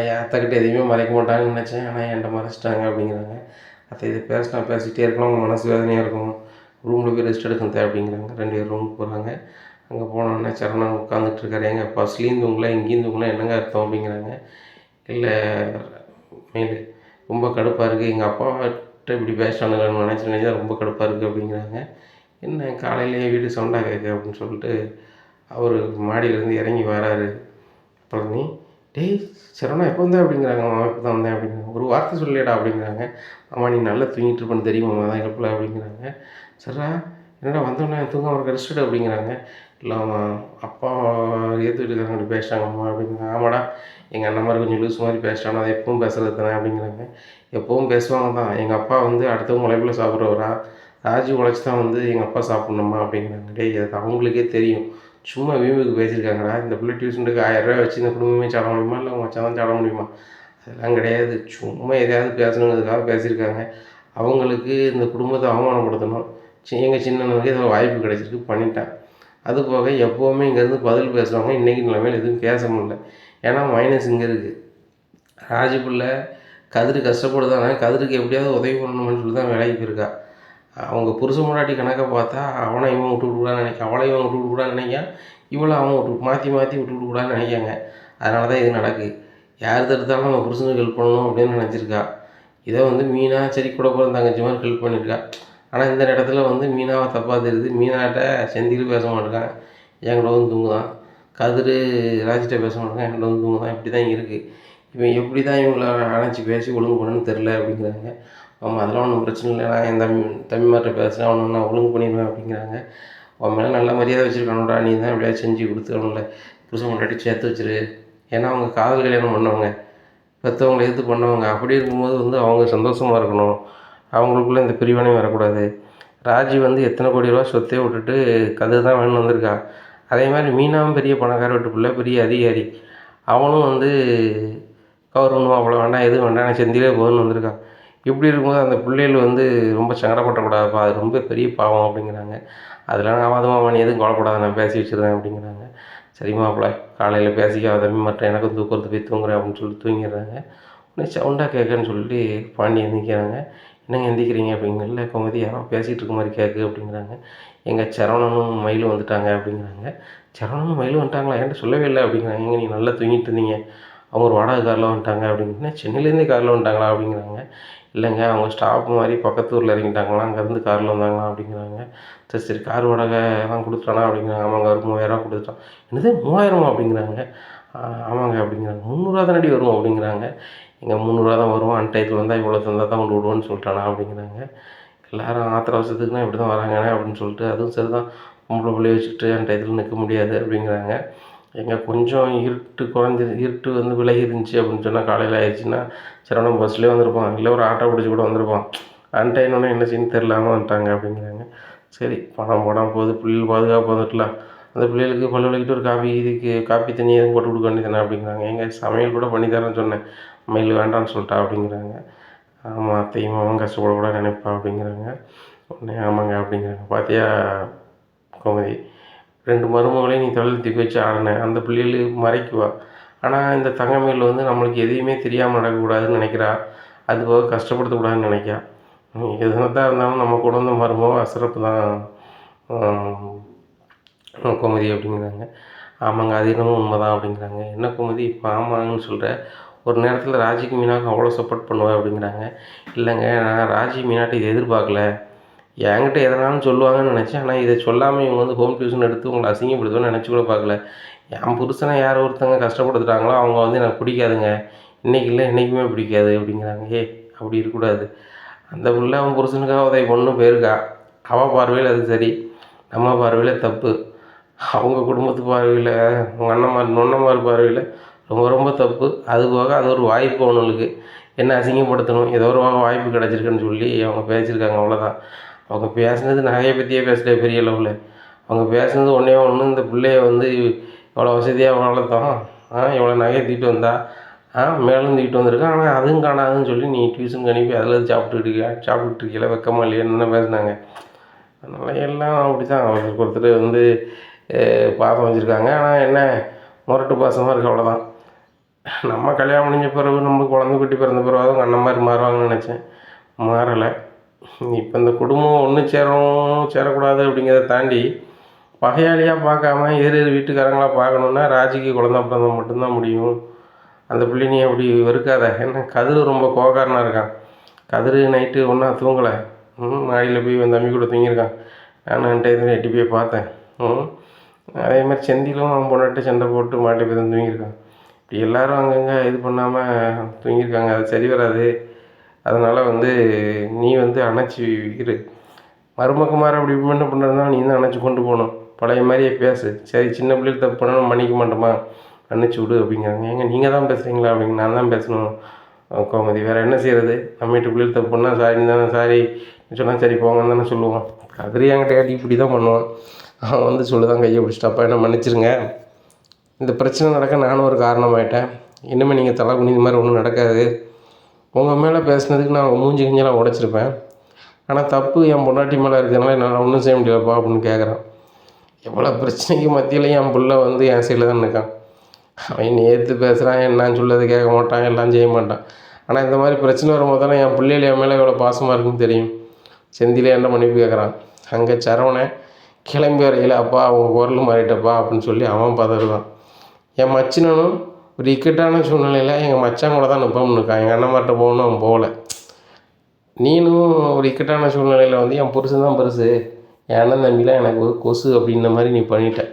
என் அத்தைக்கிட்ட எதையுமே மறைக்க மாட்டாங்கன்னு நினச்சேன், ஆனால் என்கிட்ட மறைச்சிட்டாங்க அப்படிங்கிறாங்க. அத்தை இதை பேசிகிட்டே இருக்கலாம், உங்கள் மனசு வேதனையாக இருக்கும், ரூமில் போய் ரெஸ்ட் எடுக்கணும் அப்படிங்கிறாங்க. 2 பேர் ரூமுக்கு போகிறாங்க. அங்கே போனோடனே சரணன் உட்காந்துட்ருக்காரு. எங்கள் பஸ்லேயும் தூங்கல இங்கேயும் தூங்கல, என்னங்க அர்த்தம் அப்படிங்கிறாங்க. இல்லை மேலே ரொம்ப கடுப்பாக இருக்குது, எங்கள் அப்பாட்ட இப்படி பேசிட்டானுங்கன்னு நினச்சி ரொம்ப கடுப்பாக இருக்குது அப்படிங்கிறாங்க. என்ன காலையிலேயே வீடு சவுண்டாக கேட்கு அப்படின்னு சொல்லிட்டு அவர் மாடியிலேருந்து இறங்கி வராரு. பழனி டேய் சரவணா எப்போ வந்தேன் அப்படிங்கிறாங்க. மாமா இப்போ தான் வந்தேன் அப்படிங்கிறாங்க. ஒரு வார்த்தை சொல்லிடா அப்படிங்கிறாங்க. ஆமாம் நீ நல்லா தூங்கிட்டு இருப்பேன்னு தெரியுமா தான் எழுப்பல அப்படிங்கிறாங்க. சரிடா என்னடா வந்தோடனே தூங்க அவருக்கு ரெஸ்ட் எடு அப்படிங்கிறாங்க. இல்லை அப்பா ஏற்றுக்கிட்டு அப்படி பேசிட்டாங்கம்மா அப்படிங்கிறாங்க. ஆமாடா எங்கள் அண்ணன் மாதிரி கொஞ்சம் லூஸ் மாதிரி பேசிட்டானோ, அதை எப்பவும் பேசுகிறது தானே அப்படிங்கிறாங்க. எப்பவும் பேசுவாங்க தான், எங்கள் அப்பா வந்து அடுத்தவங்க உழைப்பில் சாப்பிட்றவரா, ராஜி உழைச்சி தான் வந்து எங்கள் அப்பா சாப்பிட்ணுமா அப்படிங்கிறாங்க. டேய் அது அவங்களுக்கே தெரியும், சும்மா வீம்புக்கு பேசியிருக்காங்கடா, இந்த பிள்ளை டியூஷனுக்கு 1000 ரூபா வச்சு இந்த குடும்பமே சாட முடியுமா, இல்லை உங்கள் மச்சான் தான் சாட முடியுமா, அதெல்லாம் கிடையாது, சும்மா எதையாவது பேசணுங்கிறதுக்காக பேசியிருக்காங்க. அவங்களுக்கு இந்த குடும்பத்தை அவமானப்படுத்தணும், எங்கள் சின்னனுக்கு ஏதோ வாய்ப்பு கிடைச்சிருக்கு பண்ணிட்டேன். அது போக எப்போவுமே இங்கேருந்து பதில் பேசுவாங்க, இன்றைக்கி நிலைமையில் எதுவும் பேச முடியல, ஏன்னா மைனஸ் இங்கே இருக்குது. ராஜி பிள்ளை கதிர் கஷ்டப்படுதானே, கதிருக்கு எப்படியாவது உதவி பண்ணணும்னு சொல்லி தான் வேலைக்கு போயிருக்கா. அவங்க புருஷன் முன்னாடி கணக்கை பார்த்தா அவனை இவன் விட்டு விட்டுக்கூடாதுன்னு நினைக்க, அவளை இவன் விட்டு விட்டுக்கூடாதுன்னு நினைக்கான், இவளை அவன் மாற்றி விட்டு விட்டுக்கூடாதுன்னு நினைக்காங்க. அதனால தான் இது நடக்குது. யார் தடுத்தாலும் நம்ம புருஷனுக்கு ஹெல்ப் பண்ணணும் அப்படின்னு நினச்சிருக்கா. இதை வந்து மீனா சரி கூட போகிற தங்கச்சி மாதிரி ஹெல்ப் பண்ணியிருக்கா. ஆனால் இந்த இடத்துல வந்து மீனாவை தப்பாக தெரியுது. மீனாட்ட செந்தில் பேச மாட்டேங்கான், என்கிட்ட வந்து தூங்குதான், கதிர் ராஜிட்ட பேச மாட்டேங்கான், என்கிட்ட வந்து தூங்குதான், இப்படி தான் இருக்குது. இவன் எப்படி தான் இவங்கள அணைச்சி பேசி ஒழுங்கு பண்ணணும்னு தெரில அப்படிங்கிறாங்க. ஆமாம் அதெல்லாம் ஒன்றும் பிரச்சனை இல்லை, நான் என் தம்பிமார்கிட்ட பேசுகிறேன், அவனை நான் ஒழுங்கு பண்ணிடுவேன் அப்படிங்கிறாங்க. அவன் மேலே நல்ல மரியாதை வச்சுருக்கானுடா, நீ தான் எப்படியாவது செஞ்சு கொடுத்துக்கணும்ல, புருஷன் கொண்டாட்டி சேர்த்து வச்சிரு, ஏன்னா அவங்க காதல் கல்யாணம் பண்ணவங்க, பெற்றவங்களை எடுத்து பண்ணவங்க, அப்படி இருக்கும்போது வந்து அவங்க சந்தோஷமாக இருக்கணும், அவங்களுக்குள்ளே இந்த பிரிவினையும் வரக்கூடாது. ராஜி வந்து எத்தனை கோடி ரூபா சொத்தையே விட்டுட்டு கதிர் தான் வேணும்னு வந்திருக்கா. அதே மாதிரி மீனாவும் பெரிய பணக்கார வீட்டு பிள்ளை, பெரிய அதிகாரி, அவனும் வந்து கவர் பண்ணுவோம் அவ்வளோ வேண்டாம் எதுவும் வேண்டாம் எனக்கு செந்திலே போகணும்னு வந்திருக்கான். இப்படி இருக்கும்போது அந்த பிள்ளைகள் வந்து ரொம்ப சங்கடப்படக்கூடாதுப்பா, அது ரொம்ப பெரிய பாவம் அப்படிங்கிறாங்க. அதெல்லாம் ஆகாதும்மா நீ எதுவும் கவலைப்படாத நான் பேசி வச்சுருந்தேன் அப்படிங்கிறாங்க. சரி மாப்பிள காலையில் பேசிக்க தம்பி மற்ற எனக்கும் தூக்கறது போய் தூங்குறேன் அப்படின்னு சொல்லி தூங்கிடுறாங்க. உடனே சவுண்டாக கேட்குன்னு சொல்லிட்டு பாண்டி எந்திரிக்கிறாங்க. என்னங்க எந்திரிக்கிறீங்க அப்படிங்க. இல்லை கோமதி யாரோ பேசிகிட்டு இருக்க மாதிரி கேட்கு அப்படிங்கிறாங்க. எங்கள் சரவணனும் மயிலும் வந்துட்டாங்க அப்படிங்கிறாங்க. சரவணனும் மயிலும் வந்துட்டாங்களா என்கிட்ட சொல்லவே இல்லை அப்படிங்கிறாங்க. எங்க நீ நல்லா தூங்கிட்டு இருந்தீங்க, அவங்க ஒரு வாடகை காரில் வந்துட்டாங்க அப்படிங்கன்னா சென்னையிலேருந்தே காரில் வந்துட்டாங்களா அப்படிங்கிறாங்க. இல்லைங்க அவங்க ஸ்டாப் மாதிரி பக்கத்து ஊரில் இறங்கிட்டாங்களாம், அங்கேருந்து காரில் வந்தாங்களாம் அப்படிங்கிறாங்க. சரி சரி கார் வாடகை எல்லாம் கொடுத்துட்டானா அப்படிங்கிறாங்க. ஆமாங்க ஒரு 3000 கொடுத்துட்டான். என்னது 3000 அப்படிங்கிறாங்க. ஆமாங்க அப்படிங்கிறாங்க. 300 தானடி வரும் அப்படிங்கிறாங்க. எங்க 300 தான் வரும், அன்டயத்தில் வந்தால் இவ்வளோ தந்தால் தான் கொண்டு விடுவோன்னு சொல்லிட்டானா அப்படிங்கிறாங்க. எல்லோரும் ஆத்திர அவசரத்துக்குன்னா இப்படி தான் வராங்கண்ணே அப்படின்னு சொல்லிட்டு, அதுவும் சரி தான் பொம்பளை பிள்ளைய வச்சுக்கிட்டு அன்டயத்தில் நிற்க முடியாது அப்படிங்கிறாங்க. எங்க கொஞ்சம் இருட்டு வந்து விலகி இருந்துச்சு அப்படின்னு சொன்னால் காலையில் ஆயிடுச்சுன்னா சரவணன் பஸ்லேயே வந்திருப்பான், இல்லை ஒரு ஆட்டோ பிடிச்சி கூட வந்திருப்பான். அன்டைம்னோடனே என்ன செய்யணும்னு தெரியாமல் வந்துட்டாங்க அப்படிங்கிறாங்க. சரி பணம் போடாமல் போகுது, பிள்ளைகள் பாதுகாப்பு வந்துட்டுலாம் அந்த பிள்ளைகளுக்கு பல்லு விளக்கிட்டு ஒரு காப்பி இதுக்கு காப்பி தண்ணி எதுவும் போட்டு கொடுக்க வேண்டியதானே அப்படிங்கிறாங்க. எங்க சமையல் கூட பண்ணி தரேன்னு சொன்னேன், மயில் வேண்டான்னு சொல்லிட்டா அப்படிங்கிறாங்க. ஆமாம் அத்தையும் அவன் கஷ்டப்படக்கூடாது நினைப்பா அப்படிங்கிறாங்க. உடனே ஆமாங்க அப்படிங்கிறாங்க. பார்த்தியா கோமதி 2 மருமகளையும் நீ தலையில் தூக்கி வச்சு ஆடின, அந்த பிள்ளைகளுக்கு மறைக்குவா. ஆனால் இந்த தங்கமயில் வந்து நம்மளுக்கு எதையுமே தெரியாமல் நடக்கக்கூடாதுன்னு நினைக்கிறா, அதுபோக கஷ்டப்படுத்தக்கூடாதுன்னு நினைக்கிறா. எதுனா தான் இருந்தாலும் நம்ம கூட வந்த மருமக அசரப்பு தான் கோமதி அப்படிங்கிறாங்க. ஆமாங்க அது என்னமோ உண்மைதான் அப்படிங்கிறாங்க. என்ன கோமதி இப்போ ஆமாங்கன்னு சொல்கிற, ஒரு நேரத்தில் ராஜிக்கு மீனாவுக்கு அவ்வளோ சப்போர்ட் பண்ணுவேன் அப்படிங்கிறாங்க. இல்லைங்க நான் ராஜி மீனாட்ட இதை எதிர்பார்க்கல, என்கிட்ட எதனாலும் சொல்லுவாங்கன்னு நினச்சேன். ஆனால் இதை சொல்லாமல் இவங்க வந்து ஹோம் டியூஷன் எடுத்து உங்களை அசிங்கப்படுத்துவேன்னு நினச்சி கூட பார்க்கல. என் புருஷனை யார் ஒருத்தங்க கஷ்டப்படுத்துகிறாங்களோ அவங்க வந்து எனக்கு பிடிக்காதுங்க, இன்றைக்கி இல்லை என்றைக்குமே பிடிக்காது அப்படிங்கிறாங்க. அப்படி இருக்கக்கூடாது, அந்த புள்ள அவன் புருஷனுக்காக உதவி பொண்ணு போயிருக்கா, அவள் பார்வையில் அது சரி, நம்ம பார்வையில் தப்பு. அவங்க குடும்பத்து பார்வையில் உங்கள் அண்ணன்மார் நொண்ணமார் பார்வையில் ரொம்ப ரொம்ப தப்பு. அதுபோக அது ஒரு வாய்ப்பு அவனுங்களுக்கு என்ன அசிங்கப்படுத்தணும், ஏதோ ஒரு வாய்ப்பு கிடச்சிருக்குன்னு சொல்லி அவங்க பேசியிருக்காங்க அவ்வளோதான். அவங்க பேசுனது நகையை பற்றியே பேசல பெரிய அளவில். அவங்க பேசுனது ஒன்றே ஒன்று, இந்த பிள்ளைய வந்து இவ்வளோ வசதியாக வளர்த்தோம், இவ்வளோ நகையை தூக்கிட்டு வந்தா, மேலும் தூக்கிட்டு வந்திருக்கான், ஆனால் அதுவும் காணாதுன்னு சொல்லி நீ டியூஷனுக்கு அனுப்பி அதில் சாப்பிட்டுட்டு இருக்கீங்களா வெக்கமா இல்லையான்னு பேசினாங்க. அதனால் எல்லாம் அப்படி தான் அவங்களுக்கு ஒருத்தர் வந்து பாசம் வச்சுருக்காங்க. ஆனால் என்ன முரட்டு பாசமாக இருக்குது அவ்வளோதான். நம்ம கல்யாணம் முடிஞ்ச பிறகு நம்மளுக்கு குழந்தை குட்டி பிறந்த பிறகு அவங்க அண்ணன் மாதிரி மாறுவாங்கன்னு நினச்சேன், மாறலை. இப்போ இந்த குடும்பம் ஒன்று சேரக்கூடாது அப்படிங்கிறத தாண்டி பகையாளியாக பார்க்காம எதிர் வீட்டுக்காரங்களாக பார்க்கணுன்னா ராஜிக்கு குழந்தை பிறந்தா மட்டும்தான் முடியும். அந்த பிள்ளை நீ அப்படி வெறுக்காத. ஏன்னா கதிர் ரொம்ப கோகாரனாக இருக்கான். கதிர் நைட்டு ஒன்றா தூங்கலை, மாடியில் போய் என் தம்பி கூட தூங்கியிருக்கான். நானும் என்கிட்ட எட்டி போய் பார்த்தேன். அதே மாதிரி செந்திலும் அவன் பொண்ணாட்டு சண்டை போட்டு மாட்டி போய் தான் தூங்கியிருக்கான். இப்படி எல்லோரும் அங்கங்கே இது பண்ணாமல் தூங்கியிருக்காங்க, அது சரி வராது. அதனால் வந்து நீ வந்து அணைச்சி இரு, மருமகமார் அப்படி என்ன பண்ணுறதுனா நீ தான் அணைச்சி கொண்டு போகணும், பழைய மாதிரியே பேசு. சரி சின்ன பிள்ளைகள் தப்பு பண்ணணும் மன்னிக்க மாட்டோமா, மன்னிச்சு விடு அப்படிங்கிறாங்க. ஏங்க நீங்கள் தான் பேசுகிறீங்களா அப்படிங்க. நான் தான் பேசணும் கோமதி, வேறு என்ன செய்கிறது, நம்ம வீட்டு பிள்ளைகள் தப்பு பண்ணால் சாரின்னு தானே, சாரி சொன்னால் சரி போங்கன்னு தானே சொல்லுவோம். கதிரி என்கிட்ட கேட்டு இப்படி தான் பண்ணுவான். அவன் வந்து சொல்லுதான் கையை பிடிச்சிட்டாப்பா என்ன மன்னிச்சிருங்க, இந்த பிரச்சனை நடக்க நானும் ஒரு காரணமாயிட்டேன், இனிமேல் நீங்கள் தலை குனிந்த மாதிரி ஒன்றும் நடக்காது. உங்கள் மேலே பேசுனதுக்கு நான் மூஞ்சி கிஞ்செல்லாம் உடைச்சிருப்பேன், ஆனால் தப்பு என் பொண்டாட்டி மேலே இருக்கிறதுனால என்னால் ஒன்றும் செய்ய முடியலப்பா அப்படின்னு கேட்குறான். எவ்வளோ பிரச்சனைக்கு மத்தியில் என் பிள்ளை வந்து என் சைடில் தான் இருக்கான். அவன் ஏற்று பேசுகிறான், என்னான்னு சொல்லது கேட்க மாட்டான், எல்லாம் செய்ய மாட்டான். ஆனால் இந்த மாதிரி பிரச்சனை வரும்போது தானே என் பிள்ளைகள் என் மேலே எவ்வளோ பாசமாக இருக்குன்னு தெரியும். செந்திலே என்ன மன்னிப்பு கேட்குறான். அங்கே சரவணன் கிளம்பி வரையில் அப்பா அவங்க குரல் மாறிட்டப்பா அப்படின்னு சொல்லி அவன் பதறுதான். என் மச்சினனும் ஒரு இக்கட்டான சூழ்நிலையில் எங்கள் மச்சான் கூட தான் நிற்போம்னு இருக்கான், எங்கள் அண்ணன்மார்கிட்ட போகணும் அவன் போகலை. நீனும் ஒரு இக்கட்டான சூழ்நிலையில் வந்து என் புருஷன் தான் பெருசு, என் அண்ணன் தம்பிலாம் எனக்கு ஒரு கொசு அப்படின்ற மாதிரி நீ பண்ணிட்ட.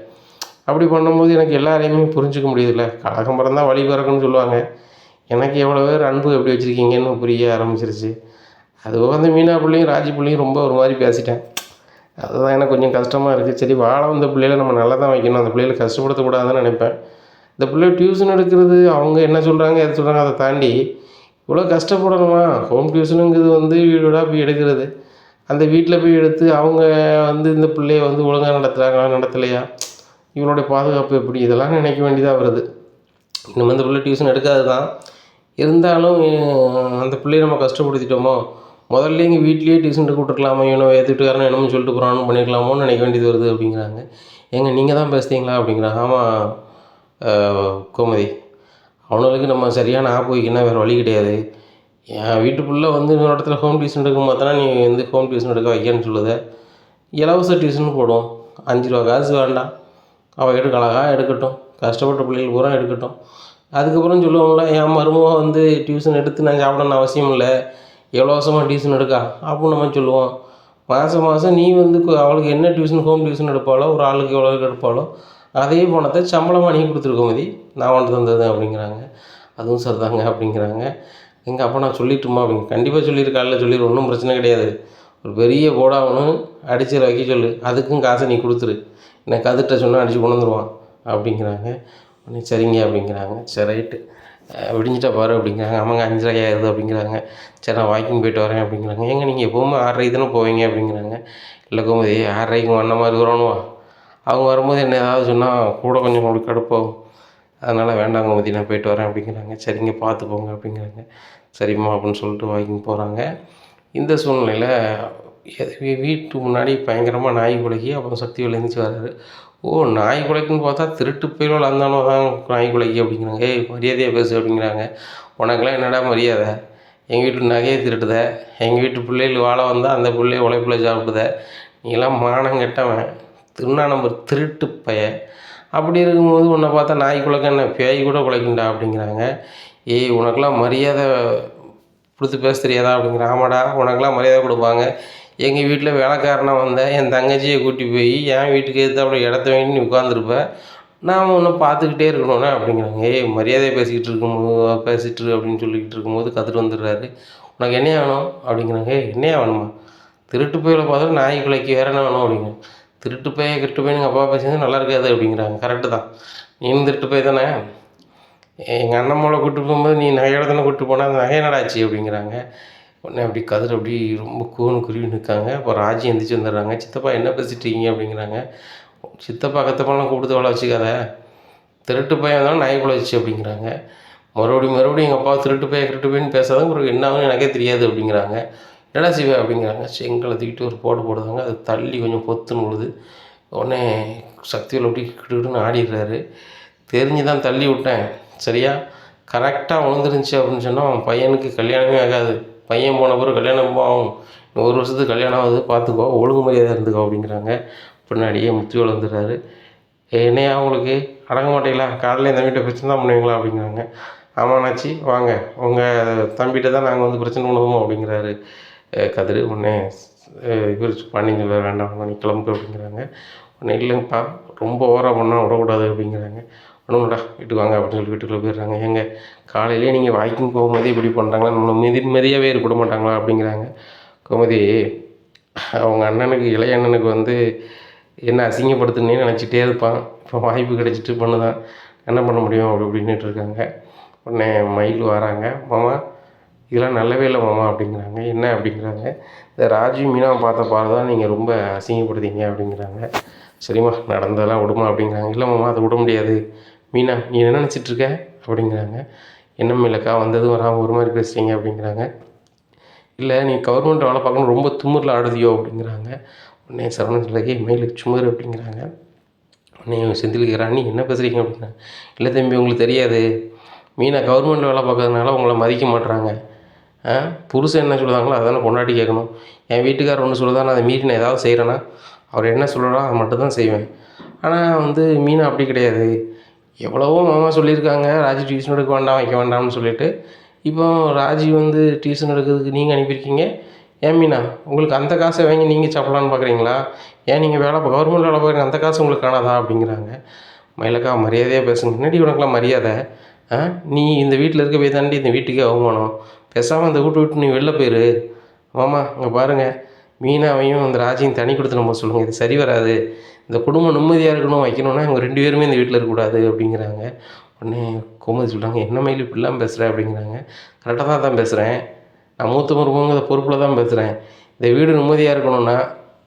அப்படி பண்ணும்போது எனக்கு எல்லாரையுமே புரிஞ்சிக்க முடியுதுல்ல, கழகம் பிறந்தால் வழி பிறக்குன்னு சொல்லுவாங்க. எனக்கு எவ்வளோ பேர் அன்பு எப்படி வச்சுருக்கீங்கன்னு புரிய ஆரம்பிச்சிருச்சு. அதுபோக அந்த மீனா பிள்ளையும் ராஜி பிள்ளையும் ரொம்ப ஒரு மாதிரி பேசிட்டேன். அதுதான் எனக்கு கொஞ்சம் கஷ்டமாக இருக்குது. சரி வாழ வந்த பிள்ளைகளை நம்ம நல்லா தான் வைக்கணும், அந்த பிள்ளைகளை கஷ்டப்படுத்தக்கூடாதுன்னு நினைப்பேன். இந்த பிள்ளை டியூஷன் எடுக்கிறது அவங்க என்ன சொல்கிறாங்க எது சொல்கிறாங்க அதை தாண்டி இவ்வளோ கஷ்டப்படணுமா? ஹோம் டியூஷனுங்கிறது வந்து வீடு வீடாக போய் எடுக்கிறது, அந்த வீட்டில் போய் எடுத்து அவங்க வந்து இந்த பிள்ளைய வந்து ஒழுங்காக நடத்துகிறாங்களா நடத்தலையா, இவங்களுடைய பாதுகாப்பு எப்படி, இதெல்லாம் நினைக்க வேண்டியதாக வருது. இன்னும் இந்த பிள்ளை டியூஷன் எடுக்காது தான், இருந்தாலும் அந்த பிள்ளைய நம்ம கஷ்டப்படுத்திட்டோமோ, முதல்ல எங்கள் வீட்லேயே டியூஷனுக்கு விட்டுருக்கலாமோ, இவனை ஏற்றுட்டுக்காரனோ என்னமோ சொல்லிட்டு போகிறான்னு பண்ணியிருக்கலாமோன்னு நினைக்க வேண்டியது வருது அப்படிங்கிறாங்க. ஏங்க நீங்கள் தான் பேசுனீங்களா அப்படிங்கிறாங்க. ஆமாம் கோமதி, அவனுங்களுக்கு நம்ம சரியான ஆப்பு வைக்கணும்னா வேறு வழி கிடையாது. என் வீட்டு புள்ள வந்து இன்னொரு இடத்துல ஹோம் டியூஷன் எடுக்கும் தானே நீ வந்து ஹோம் டியூஷன் எடுக்க வைக்கன்னு சொல்லுத. இலவச டியூஷன் போடும். 5 ரூபா காசு வேண்டாம். அவள் அழகா எடுக்கட்டும். கஷ்டப்பட்ட பிள்ளைகள் பூரா எடுக்கட்டும். அதுக்கப்புறம் சொல்லுவாங்களா, என் மருமக வந்து டியூஷன் எடுத்து நான் சாப்பிடணும்னு அவசியம் இல்லை, இலவசமாக டியூஷன் எடுக்கா அப்படின்னு நம்ம சொல்லுவோம். மாதம் மாதம் நீ வந்து அவளுக்கு என்ன டியூஷன் ஹோம் டியூஷன் எடுப்பாளோ, ஒரு ஆளுக்கு எவ்வளோக்கு எடுப்பாளோ அதே பணத்தை சம்பளமாக நீ கொடுத்துருக்க மதி, நான் உனக்கு தந்தது அப்படிங்கிறாங்க. அதுவும் சரிதாங்க அப்படிங்கிறாங்க. எங்கள் அப்பா நான் சொல்லிட்டுமா அப்படிங்க. கண்டிப்பாக சொல்லிடு, காலையில் சொல்லிடு, ஒன்றும் பிரச்சனை கிடையாது. ஒரு பெரிய போடாகணும் அடிச்சு வைக்க சொல்லு, அதுக்கும் காசை நீ கொடுத்துரு, எனக்கு கதிட்ட சொன்னால் அடித்து கொண்டு வந்துடுவான் அப்படிங்கிறாங்க. உடனே சரிங்க அப்படிங்கிறாங்க. சரி ரைட்டு, விடிஞ்சிட்டா பாரு அப்படிங்கிறாங்க. ஆமாங்க 5:30 ஆயிடுது அப்படிங்கிறாங்க. சரி நான் வாக்கிங் போயிட்டு வரேன் அப்படிங்கிறாங்க. ஏங்க நீங்கள் எப்போவுமே 6:30 தானே போவீங்க அப்படிங்கிறாங்க. இல்லை கோமதி, 6:30க்கு வந்த மாதிரி வரணுமா, அவங்க வரும்போது என்ன ஏதாவது சொன்னால் கூட கொஞ்சம் உங்களுக்கு கடுப்பாகும், அதனால் வேண்டாம் கோமதி நான் போயிட்டு வரேன் அப்படிங்கிறாங்க. சரிங்க பார்த்து போங்க அப்படிங்கிறாங்க. சரிம்மா அப்படின்னு சொல்லிட்டு வாக்கிங் போகிறாங்க. இந்த சூழ்நிலையில் வீட்டு முன்னாடி பயங்கரமாக நாய் குலைக்கி அப்புறம் சக்திவேல் எழுந்திரிச்சு வர்றாரு. ஓ, நாய் குலைக்குன்னு பார்த்தா திருட்டு போயிடுவோம் அந்தானோ தான் நாய் குலைக்கி அப்படிங்கிறாங்க. ஏய் மரியாதையாக பேசு அப்படிங்கிறாங்க. உனக்கெல்லாம் என்னடா மரியாதை, எங்கள் வீட்டு நகையை திருட்டுத, எங்கள் வீட்டு பிள்ளைகள் வாழ வந்தால் அந்த பிள்ளைய உழைப்பில் சாப்பிடுத, நீலாம் மானம் கெட்டவன், திருநா நம்பர் திருட்டு பைய, அப்படி இருக்கும்போது உன்னை பார்த்தா நாய் குலைக்க என்ன பேய் கூட குலைக்குண்டா அப்படிங்கிறாங்க. ஏய் உனக்கெல்லாம் மரியாதை கொடுத்து பேச தெரியாதா அப்படிங்கிறான். ஆமாடா, உனக்கெல்லாம் மரியாதை கொடுப்பாங்க. எங்கள் வீட்டில் வேலைக்காரனாக வந்தேன், என் தங்கச்சியை கூட்டி போய் என் வீட்டுக்கு எதிர்த்தாப்புல இடத்த வாங்கி நீ உட்காந்துருப்ப, நான் உன்னை பார்த்துக்கிட்டே இருக்கணும்னா அப்படிங்கிறாங்க. ஏய் மரியாதையை பேசிகிட்டு அப்படின்னு சொல்லிக்கிட்டு இருக்கும்போது கற்றுட்டு வந்துடுறாரு. உனக்கு என்னையா வேணும் அப்படிங்கிறாங்க. ஏய் என்னையா வேணுமா, திருட்டு போயில பார்த்தா நாய் குலைக்கு வேறு என்ன வேணும் அப்படிங்க. திருட்டு போய் கெட்டு போய் எங்கள் அப்பா பேசுறது நல்லா இருக்காது அப்படிங்கிறாங்க. கரெக்டு தான், நீயும் திருட்டு போய் தானே, எங்கள் அண்ணன் மூளை கூப்பிட்டு போகும்போது நீ நகையோட தானே கூப்பிட்டு போனால் அந்த நகை என்னடாச்சு அப்படிங்கிறாங்க. உடனே அப்படி கதிர் அப்படி ரொம்ப குருவி நிற்காங்க. அப்போ ராஜி எந்திரிச்சு வந்துடுறாங்க. சித்தப்பா என்ன பேசிட்டுருக்கீங்க அப்படிங்கிறாங்க. சித்தப்பா கத்தப்பாலாம் கூப்பிட்டு வேலை வச்சுக்காத, திருட்டு பையன் இருந்தாலும் நாய் கூட வச்சு அப்படிங்கிறாங்க. மறுபடியும் எங்கள் அப்பா திருட்டு பையன்னு பேசாதான் பிறகு என்ன ஆகுன்னு எனக்கே தெரியாது அப்படிங்கிறாங்க. என்னடா செய்வே அப்படிங்கிறாங்க. செங்கலை தூக்கிட்டு ஒரு போடுதாங்க, அது தள்ளி கொஞ்சம் பொத்துன்னு விழுது. உடனே சக்திவேல் அப்படி கிட்டுக்கிட்டுன்னு ஆடிடுறாரு. தெரிஞ்சு தான் தள்ளி விட்டேன், சரியா கரெக்டாக விழுந்துருந்துச்சி அப்படின்னு சொன்னால் அவன் பையனுக்கு கல்யாணமே ஆகாது, பையன் போன பிறகு கல்யாணம் ஆகும், 1 வருஷத்துக்கு கல்யாணம் ஆகுது, பார்த்துக்கோ, ஒழுங்கு மரியாதை இருந்துக்கோ அப்படிங்கிறாங்க. பின்னாடியே முத்துவேல் வந்துடுறாரு. என்னையா உங்களுக்கு அடங்க மாட்டீங்களா, காலையில் இந்த வீட்டை பிரச்சனை தான் பண்ணுவீங்களா அப்படிங்கிறாங்க. ஆமாண்ணாச்சி வாங்க, உங்கள் தம்பிகிட்ட தான் நாங்கள் வந்து பிரச்சனை பண்ணுவோமோ அப்படிங்கிறாரு கதிர். உடனே இவர் பாண்டியன் சொல்ல வேண்டாம் நீ கிளம்பு அப்படிங்கிறாங்க. உடனே இல்லைங்கப்பா, ரொம்ப ஓவராக பண்ணால் விடக்கூடாது அப்படிங்கிறாங்க. ஒன்றும்டா வீட்டுக்கு வாங்க அப்படின்னு சொல்லி வீட்டுக்குள்ளே போயிடுறாங்க. ஏங்க காலையிலேயே நீங்கள் வாக்கிங் போகும்போது இப்படி பண்ணுறாங்களா, நம்மளை நிம்மதியாகவே இருக்க மாட்டாங்களா அப்படிங்கிறாங்க. கோமதி, அவங்க அண்ணனுக்கு இளைய அண்ணனுக்கு வந்து என்ன அசிங்கப்படுத்துன்னே நினச்சிட்டே இருப்பான், இப்போ வாய்ப்பு கிடைச்சிட்டு பண்ணுதான், என்ன பண்ண முடியும் அப்படி இப்படின்னுட்டு இருக்காங்க. உடனே மயில் வராங்க. மாமா இதெல்லாம் நல்லவே இல்லை மாமா அப்படிங்கிறாங்க. என்ன அப்படிங்கிறாங்க. இந்த ராஜி மீனா பார்த்த பாரு தான் நீங்கள் ரொம்ப அசிங்கப்படுத்தீங்க அப்படிங்கிறாங்க. சரிம்மா நடந்ததெல்லாம் விடுமா அப்படிங்கிறாங்க. இல்லை மாமா அதை விட முடியாது, மீனா நீ என்ன நினச்சிட்ருக்க அப்படிங்கிறாங்க. என்ன இல்லைக்கா வந்ததும் வராமல் ஒரு மாதிரி பேசுகிறீங்க அப்படிங்கிறாங்க. இல்லை நீ கவர்மெண்ட் வேலை பார்க்கணும் ரொம்ப திமிரில் ஆடுதியோ அப்படிங்கிறாங்க. உடனே சரவணன் சொல்லி மேலுக்கு சுமர் அப்படிங்கிறாங்க. உடனே செந்திலுக்கு ராணி என்ன பேசுகிறீங்க அப்படிங்கிறாங்க. இல்லை தம்பி உங்களுக்கு தெரியாது, மீனா கவர்மெண்ட் வேலை பார்க்கறதுனால உங்களை மதிக்க மாட்டுறாங்க, புருஷன் என்ன சொல்லுதாங்களோ அதானே பொண்டாட்டி கேட்கணும், என் வீட்டுக்காரர் ஒன்று சொல்லுதா நான் அதை மீறி நான் ஏதாவது செய்கிறேன்னா அவர் என்ன சொல்கிறாரோ அதை மட்டும்தான் செய்வேன். ஆனால் வந்து மீனா அப்படி கிடையாது, எவ்வளவோ மாமா சொல்லியிருக்காங்க ராஜி டியூஷன் எடுக்க வேண்டாம் வைக்க வேண்டாம்னு சொல்லிவிட்டு, இப்போ ராஜி வந்து டியூஷன் எடுக்கிறதுக்கு நீங்கள் அனுப்பியிருக்கீங்க, ஏன் மீனா உங்களுக்கு அந்த காசை வாங்கி நீங்கள் சாப்பிட்லான்னு பார்க்குறீங்களா, ஏன் நீங்கள் கவர்மெண்ட் வேலை பார்க்குறீங்க அந்த காசு உங்களுக்கு காணாதா அப்படிங்கிறாங்க. மயிலக்கா மரியாதையாக பேசுங்க, முன்னாடி உனக்குலாம் மரியாதை, நீ இந்த வீட்டில் இருக்க போய் தாண்டி இந்த வீட்டுக்கே அவமானம், பேசாமல் அந்த வீட்டை விட்டு நீ வெளில போயிரு. மாமா அங்கே பாருங்கள், மீனாவையும் அந்த ராஜியும் தனி கொடுத்து நம்ம சொல்லுங்கள், இது சரி வராது, இந்த குடும்பம் நிம்மதியாக இருக்கணும் வைக்கணும்னா இவங்க 2 பேருமே இந்த வீட்டில் இருக்கக்கூடாது அப்படிங்கிறாங்க. உடனே கோமதி சொல்கிறாங்க, என்ன மயில் இப்படிலாம் பேசுகிறேன் அப்படிங்கிறாங்க. கரெக்டாக தான் பேசுகிறேன், நான் மூத்த மருமங்கிற பொறுப்பில் தான் பேசுகிறேன், இந்த வீடு நிம்மதியாக இருக்கணும்னா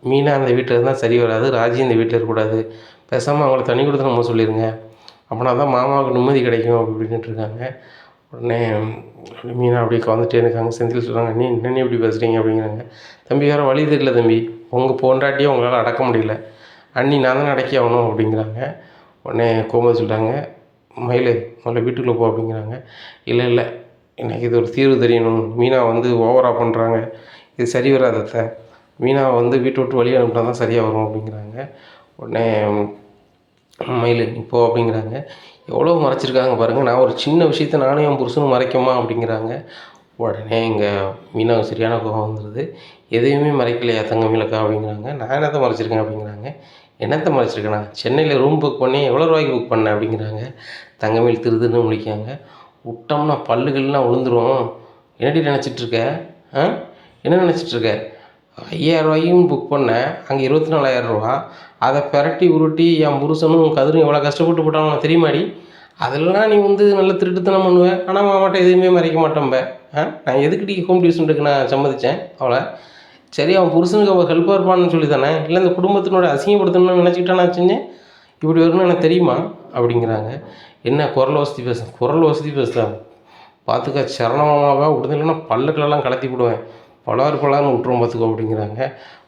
மீனா அந்த வீட்டில் இருந்தால் சரி வராது, ராஜி இந்த வீட்டில் இருக்கக்கூடாது, பேசாமல் அவங்கள தனி கொடுத்து நம்ம சொல்லிடுங்க, அப்படின்னா தான் மாமாவுக்கு நிம்மதி கிடைக்கும் அப்படி இப்படின்ட்டு இருக்காங்க. உடனே மீனா அப்படியே கலந்துட்டே இருக்காங்க. செந்தில் சொல்கிறாங்க, "நீ என்ன இப்படி பேசுகிறீங்க?" அப்படிங்கிறாங்க. "தம்பி வேறு வழி தெரியல தம்பி, உங்கள் பொண்டாட்டியை உங்களால் அடக்க முடியல, அண்ணி நான் தானே அடக்கி ஆகணும்" அப்படிங்கிறாங்க. உடனே கோமதி சொல்கிறாங்க, "மயிலு முதல்ல வீட்டுக்குள்ளே போ" அப்படிங்கிறாங்க. "இல்லை இல்லை, எனக்கு இது ஒரு தீர்வு தெரியணும், மீனா வந்து ஓவராக பண்ணுறாங்க, இது சரி வராது அத்தை, மீனாவை வந்து வீட்டை விட்டு வெளியே அனுப்பினா தான் சரியாக வரும்" அப்படிங்கிறாங்க. உடனே மயிலு "நீ போ" அப்படிங்கிறாங்க. எவ்வளோ மறைச்சிருக்காங்க பாருங்கள், நான் ஒரு சின்ன விஷயத்த நானும் என் புருஷனும் மறைக்கமா அப்படிங்கிறாங்க. உடனே இங்கே மீனாவுக்கு சரியான கோபம் வந்துடுது. "எதையுமே மறைக்கலையா தங்கமயிலக்கா?" அப்படிங்கிறாங்க. "நான் என்னத்தை மறைச்சிருக்கேன்?" அப்படிங்கிறாங்க. "என்னத்தை மறைச்சிருக்கேனா? சென்னையில் ரூம் புக் பண்ணி எவ்வளோ ரூபாய்க்கு புக் பண்ணேன்?" அப்படிங்கிறாங்க. தங்கமயில் திருதுன்னு முழிக்காங்க. "விட்டோம்னா பல்லுகள்லாம் விழுந்துரும், என்னடி நினச்சிட்ருக்க? ஆ என்ன நினச்சிட்ருக்க? 5000 ரூபாய்க்கும் புக் பண்ணேன், அங்கே 24,000 ரூபா, அதை பெரட்டி உருட்டி என் புருஷனும் கதிரும் எவ்வளோ கஷ்டப்பட்டு போட்டாங்க உனக்கு தெரியுமாடி? அதெல்லாம் நீ வந்து நல்ல திருட்டுத்தனம் பண்ணுவ, ஆனால் மாமாட்ட எதுவுமே மறைக்க மாட்டேன்ப. நான் எதுக்குடி ஹோம் டியூஷனுக்கு நான் சம்மதித்தேன் அவளை? சரி அவன் புருஷனுக்கு அவள் ஹெல்ப்பாக இருப்பான்னு சொல்லி தானே, இல்லை இந்த குடும்பத்தினோட அசிங்கப்படுத்தணும்னு நினச்சிக்கிட்டா நான் செஞ்சேன்? இப்படி வரும்னு எனக்கு தெரியுமா?" அப்படிங்கிறாங்க. "என்ன குரல் வசதி பேச குரல் வசதி பேசுகிறாங்க, பார்த்துக்க சரணமாமாவா விடுதலைன்னா பல்லுக்களெல்லாம் கலத்தி விடுவேன், பலார்னு விட்ருவோம் பார்த்துக்கோ" அப்படிங்கிறாங்க.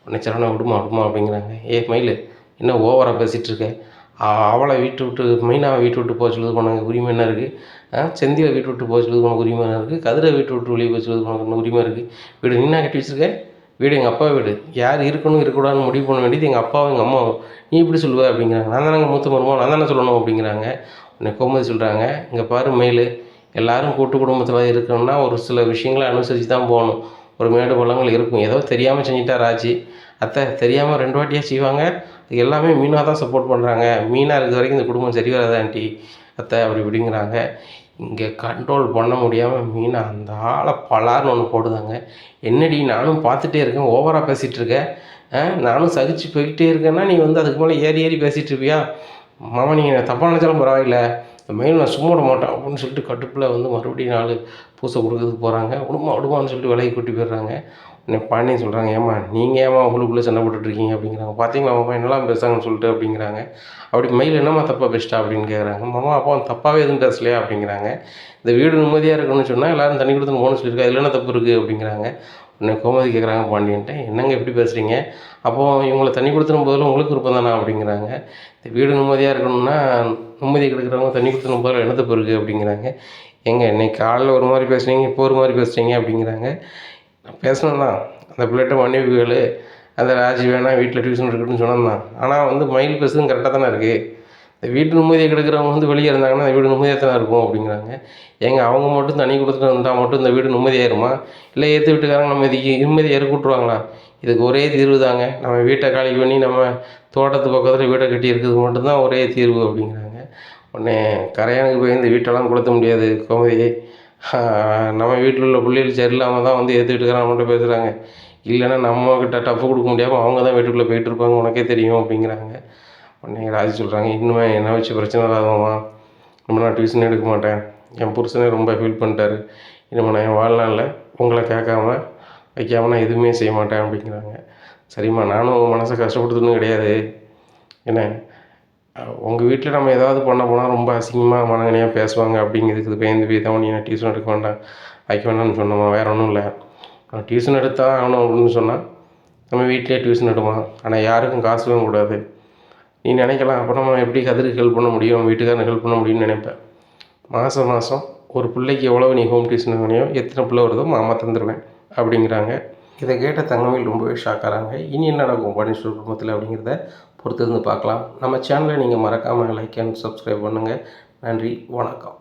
உடனே "சரணா விடுமா விடுமா" அப்படிங்கிறாங்க. மயிலு என்ன ஓவராக பேசிகிட்ருக்க? அவளை வீட்டை விட்டு மீனாவை வீட்டை விட்டு போக சொல்லுறதுக்கு உனக்கு உரிமை என்ன இருக்குது? செந்திலை வீட்டை விட்டு போக சொல்லுறதுக்கு உனக்கு உரிமை என்ன இருக்குது? கதிரை வீட்டை விட்டு வெளியே போக சொல்லுறதுக்கு உனக்கு என்ன உரிமை இருக்குது? வீடு நீனா கட்டி வச்சுருக்க? வீடு எங்கள் அப்பா வீடு, யார் இருக்கணும் இருக்கக்கூடாதுன்னு முடிவு பண்ண வேண்டியது எங்கள் அப்பாவும் எங்கள் அம்மாவும், நீ எப்படி சொல்லுவ? அப்படிங்கிறாங்க. "நான் தானேங்க மூத்த மருமகன், நான் தானே சொல்லணும்" அப்படிங்கிறாங்க. உடனே கோமதி சொல்கிறாங்க, "இங்கே பாரு மயிலு, எல்லோரும் கூட்டு குடும்பத்தில் இருக்கணும்னா ஒரு சில விஷயங்களை அனுசரித்து தான் போகணும், ஒரு மேடு பள்ளங்கள் இருக்கும், ஏதோ தெரியாமல் செஞ்சிட்டா ராஜி, அத்தை தெரியாமல் 2 வாட்டியாக செய்வாங்க, எல்லாமே மீனா தான் சப்போர்ட் பண்ணுறாங்க, மீனா இருக்கிற வரைக்கும் இந்த குடும்பம் சரி வராது ஆண்டி அத்தை" அப்படி இப்படிங்கிறாங்க. இங்கே கண்ட்ரோல் பண்ண முடியாமல் மீனா அந்த ஆளை பலார்னு ஒன்று போடுதாங்க. "என்னடி நானும் பார்த்துட்டே இருக்கேன், ஓவராக பேசிகிட்டு இருக்க, நானும் சகிச்சு போய்கிட்டே இருக்கேன்னா நீ வந்து அதுக்கு மேலே ஏறி ஏறி பேசிகிட்டு இருப்பியா? மாமா நீங்கள் தப்பாக நினச்சாலும் பரவாயில்ல, இந்த மயில் நான் சும்மா விட மாட்டேன்" அப்படின்னு சொல்லிட்டு கடுப்பில் வந்து மறுபடியும் 4 பூசை கொடுக்கறதுக்கு போகிறாங்க. விடுமான்னு சொல்லிட்டு விலகி கூட்டி போயிடுறாங்க. உடனே பாண்டியன் சொல்கிறாங்க, "ஏம்மா நீங்கள் ஏம்மா உங்களுக்குள்ளே சண்டை போட்டுட்ருக்கீங்க?" அப்படிங்கிறாங்க. "பார்த்தீங்களா மாமா என்னெல்லாம் பேசுகிறாங்கன்னு சொல்லிட்டு" அப்படிங்கிறாங்க. "அப்படி மயில் என்னம்மா தப்பாக பேசிட்டா?" அப்படின்னு கேட்குறாங்க. "மாமா அப்போ அவன் தப்பாகவே எதுவும் பேசலையா?" அப்படிங்கிறாங்க. "இந்த வீடு நிம்மதியாக இருக்கணும்னு சொன்னால் எல்லோரும் தண்ணி கொடுத்துன்னு போகணும்னு சொல்லியிருக்கா, இதில் என்ன தப்பு இருக்குது?" அப்படிங்கிறாங்க. உடனே கோமதி கேட்குறாங்க பாண்டியன்ட்ட, "என்னங்க எப்படி பேசுகிறீங்க? அப்போது இவங்களை தண்ணி கொடுத்துடும் போதில் உங்களுக்கு விருப்பம் தானா?" அப்படிங்கிறாங்க. "இந்த வீடு நிம்மதியாக இருக்கணும்னா நிம்மதியை கெடுக்கிறவங்க தண்ணி கொடுத்துடும் போதில் என்ன தப்பு இருக்குது?" அப்படிங்கிறாங்க. "ஏங்க இன்னைக்கு காலைல ஒரு மாதிரி பேசுனீங்க, இப்போ ஒரு மாதிரி பேசுகிறீங்க" அப்படிங்கிறாங்க. "நான் பேசினேன் தான், அந்த பிள்ளைகிட்ட மன்னிப்பு கேளு, அந்த ராஜி வேணாம் வீட்டில் டியூஷன் இருக்கட்டும்னு சொன்னேன் தான், ஆனால் வந்து மயில் பேசுறதும் கரெக்டாக தானே இருக்குது, இந்த வீட்டு நிம்மதியை கெடுக்கிறவங்க வந்து வெளியே இருந்தாங்கன்னா இந்த வீடு நிம்மதியாக தானே இருக்கும்" அப்படிங்கிறாங்க. "ஏங்க அவங்க மட்டும் தண்ணி கொடுத்துட்டு வந்தால் மட்டும் இந்த வீடு நிம்மதியாயிருமா? இல்லை ஏற்று வீட்டுக்காரங்க நம்ம இதுக்கு நிம்மதியை இறக்கி விட்ருவாங்களா? இதுக்கு ஒரே தீர்வு தாங்க, நம்ம வீட்டை காலி பண்ணி நம்ம தோட்டத்து பக்கத்தில் வீட்டை கட்டி இருக்கிறது மட்டும்தான் ஒரே தீர்வு" அப்படிங்கிறாங்க. உடனே கரையானுக்கு போய் இந்த வீட்டெல்லாம் கொளுத்த முடியாது கோமதி, நம்ம வீட்டில் உள்ள பிள்ளைகள் சரியில்லாமல் தான் வந்து ஏற்று வீட்டுக்காரங்க மட்டும் பேசுகிறாங்க, இல்லைன்னா நம்மக்கிட்ட டஃப்பு கொடுக்க முடியாமல் அவங்க தான் வீட்டுக்குள்ளே போயிட்டுருப்பாங்க, உனக்கே தெரியும் அப்படிங்கிறாங்க. உடனே ராஜி சொல்கிறாங்க, "இன்னுமே என்ன வச்சு பிரச்சனை இல்லாதவமா, இனிமேல் நான் டியூஷன் எடுக்க மாட்டேன், என் புருஷனே ரொம்ப ஃபீல் பண்ணிட்டாரு, இனிமேல் நான் என் வாழ்நாளில் உங்களை கேட்காம வைக்காமல் நான் எதுவுமே செய்ய மாட்டேன்" அப்படிங்கிறாங்க. "சரிம்மா நானும் உங்கள் மனசை கஷ்டப்படுத்துன்னு கிடையாது, என்ன உங்கள் வீட்டில் நம்ம ஏதாவது பண்ண போனால் ரொம்ப அசிங்கமாக மனங்கனியாக பேசுவாங்க அப்படிங்கிறதுக்கு பயந்து போய் தான் நீ நான் டியூஷன் எடுக்க வேண்டாம் வைக்க வேண்டாம்னு சொன்னோமா, வேறு ஒன்றும் இல்லை, நான் டியூஷன் எடுத்தால் ஆகணும் அப்படின்னு சொன்னால் நம்ம வீட்டிலே டியூஷன் எடுமா, ஆனால் யாருக்கும் காசு வாங்கக்கூடாது, நீ நினைக்கலாம் அப்போ நம்ம எப்படி கதிருக்கு ஹெல்ப் பண்ண முடியும், வீட்டுக்காரனுக்கு ஹெல்ப் பண்ண முடியும்னு நினைப்பேன், மாதம் ஒரு பிள்ளைக்கு எவ்வளவு நீ ஹோம் டியூஷன் வாங்கினியோ எத்தனை பிள்ளை வருதோ மாமா தந்துடுவேன்" அப்படிங்கிறாங்க. இதை கேட்ட தங்கமயில் ரொம்பவே ஷாக்காகிறாங்க. இனி என்ன நடக்கும் பன்னீர்செல்வம் குடும்பத்தில் அப்படிங்கிறத பொறுத்திருந்து பார்க்கலாம். நம்ம சேனலை நீங்கள் மறக்காமல் லைக் அண்ட் சப்ஸ்கிரைப் பண்ணுங்கள். நன்றி, வணக்கம்.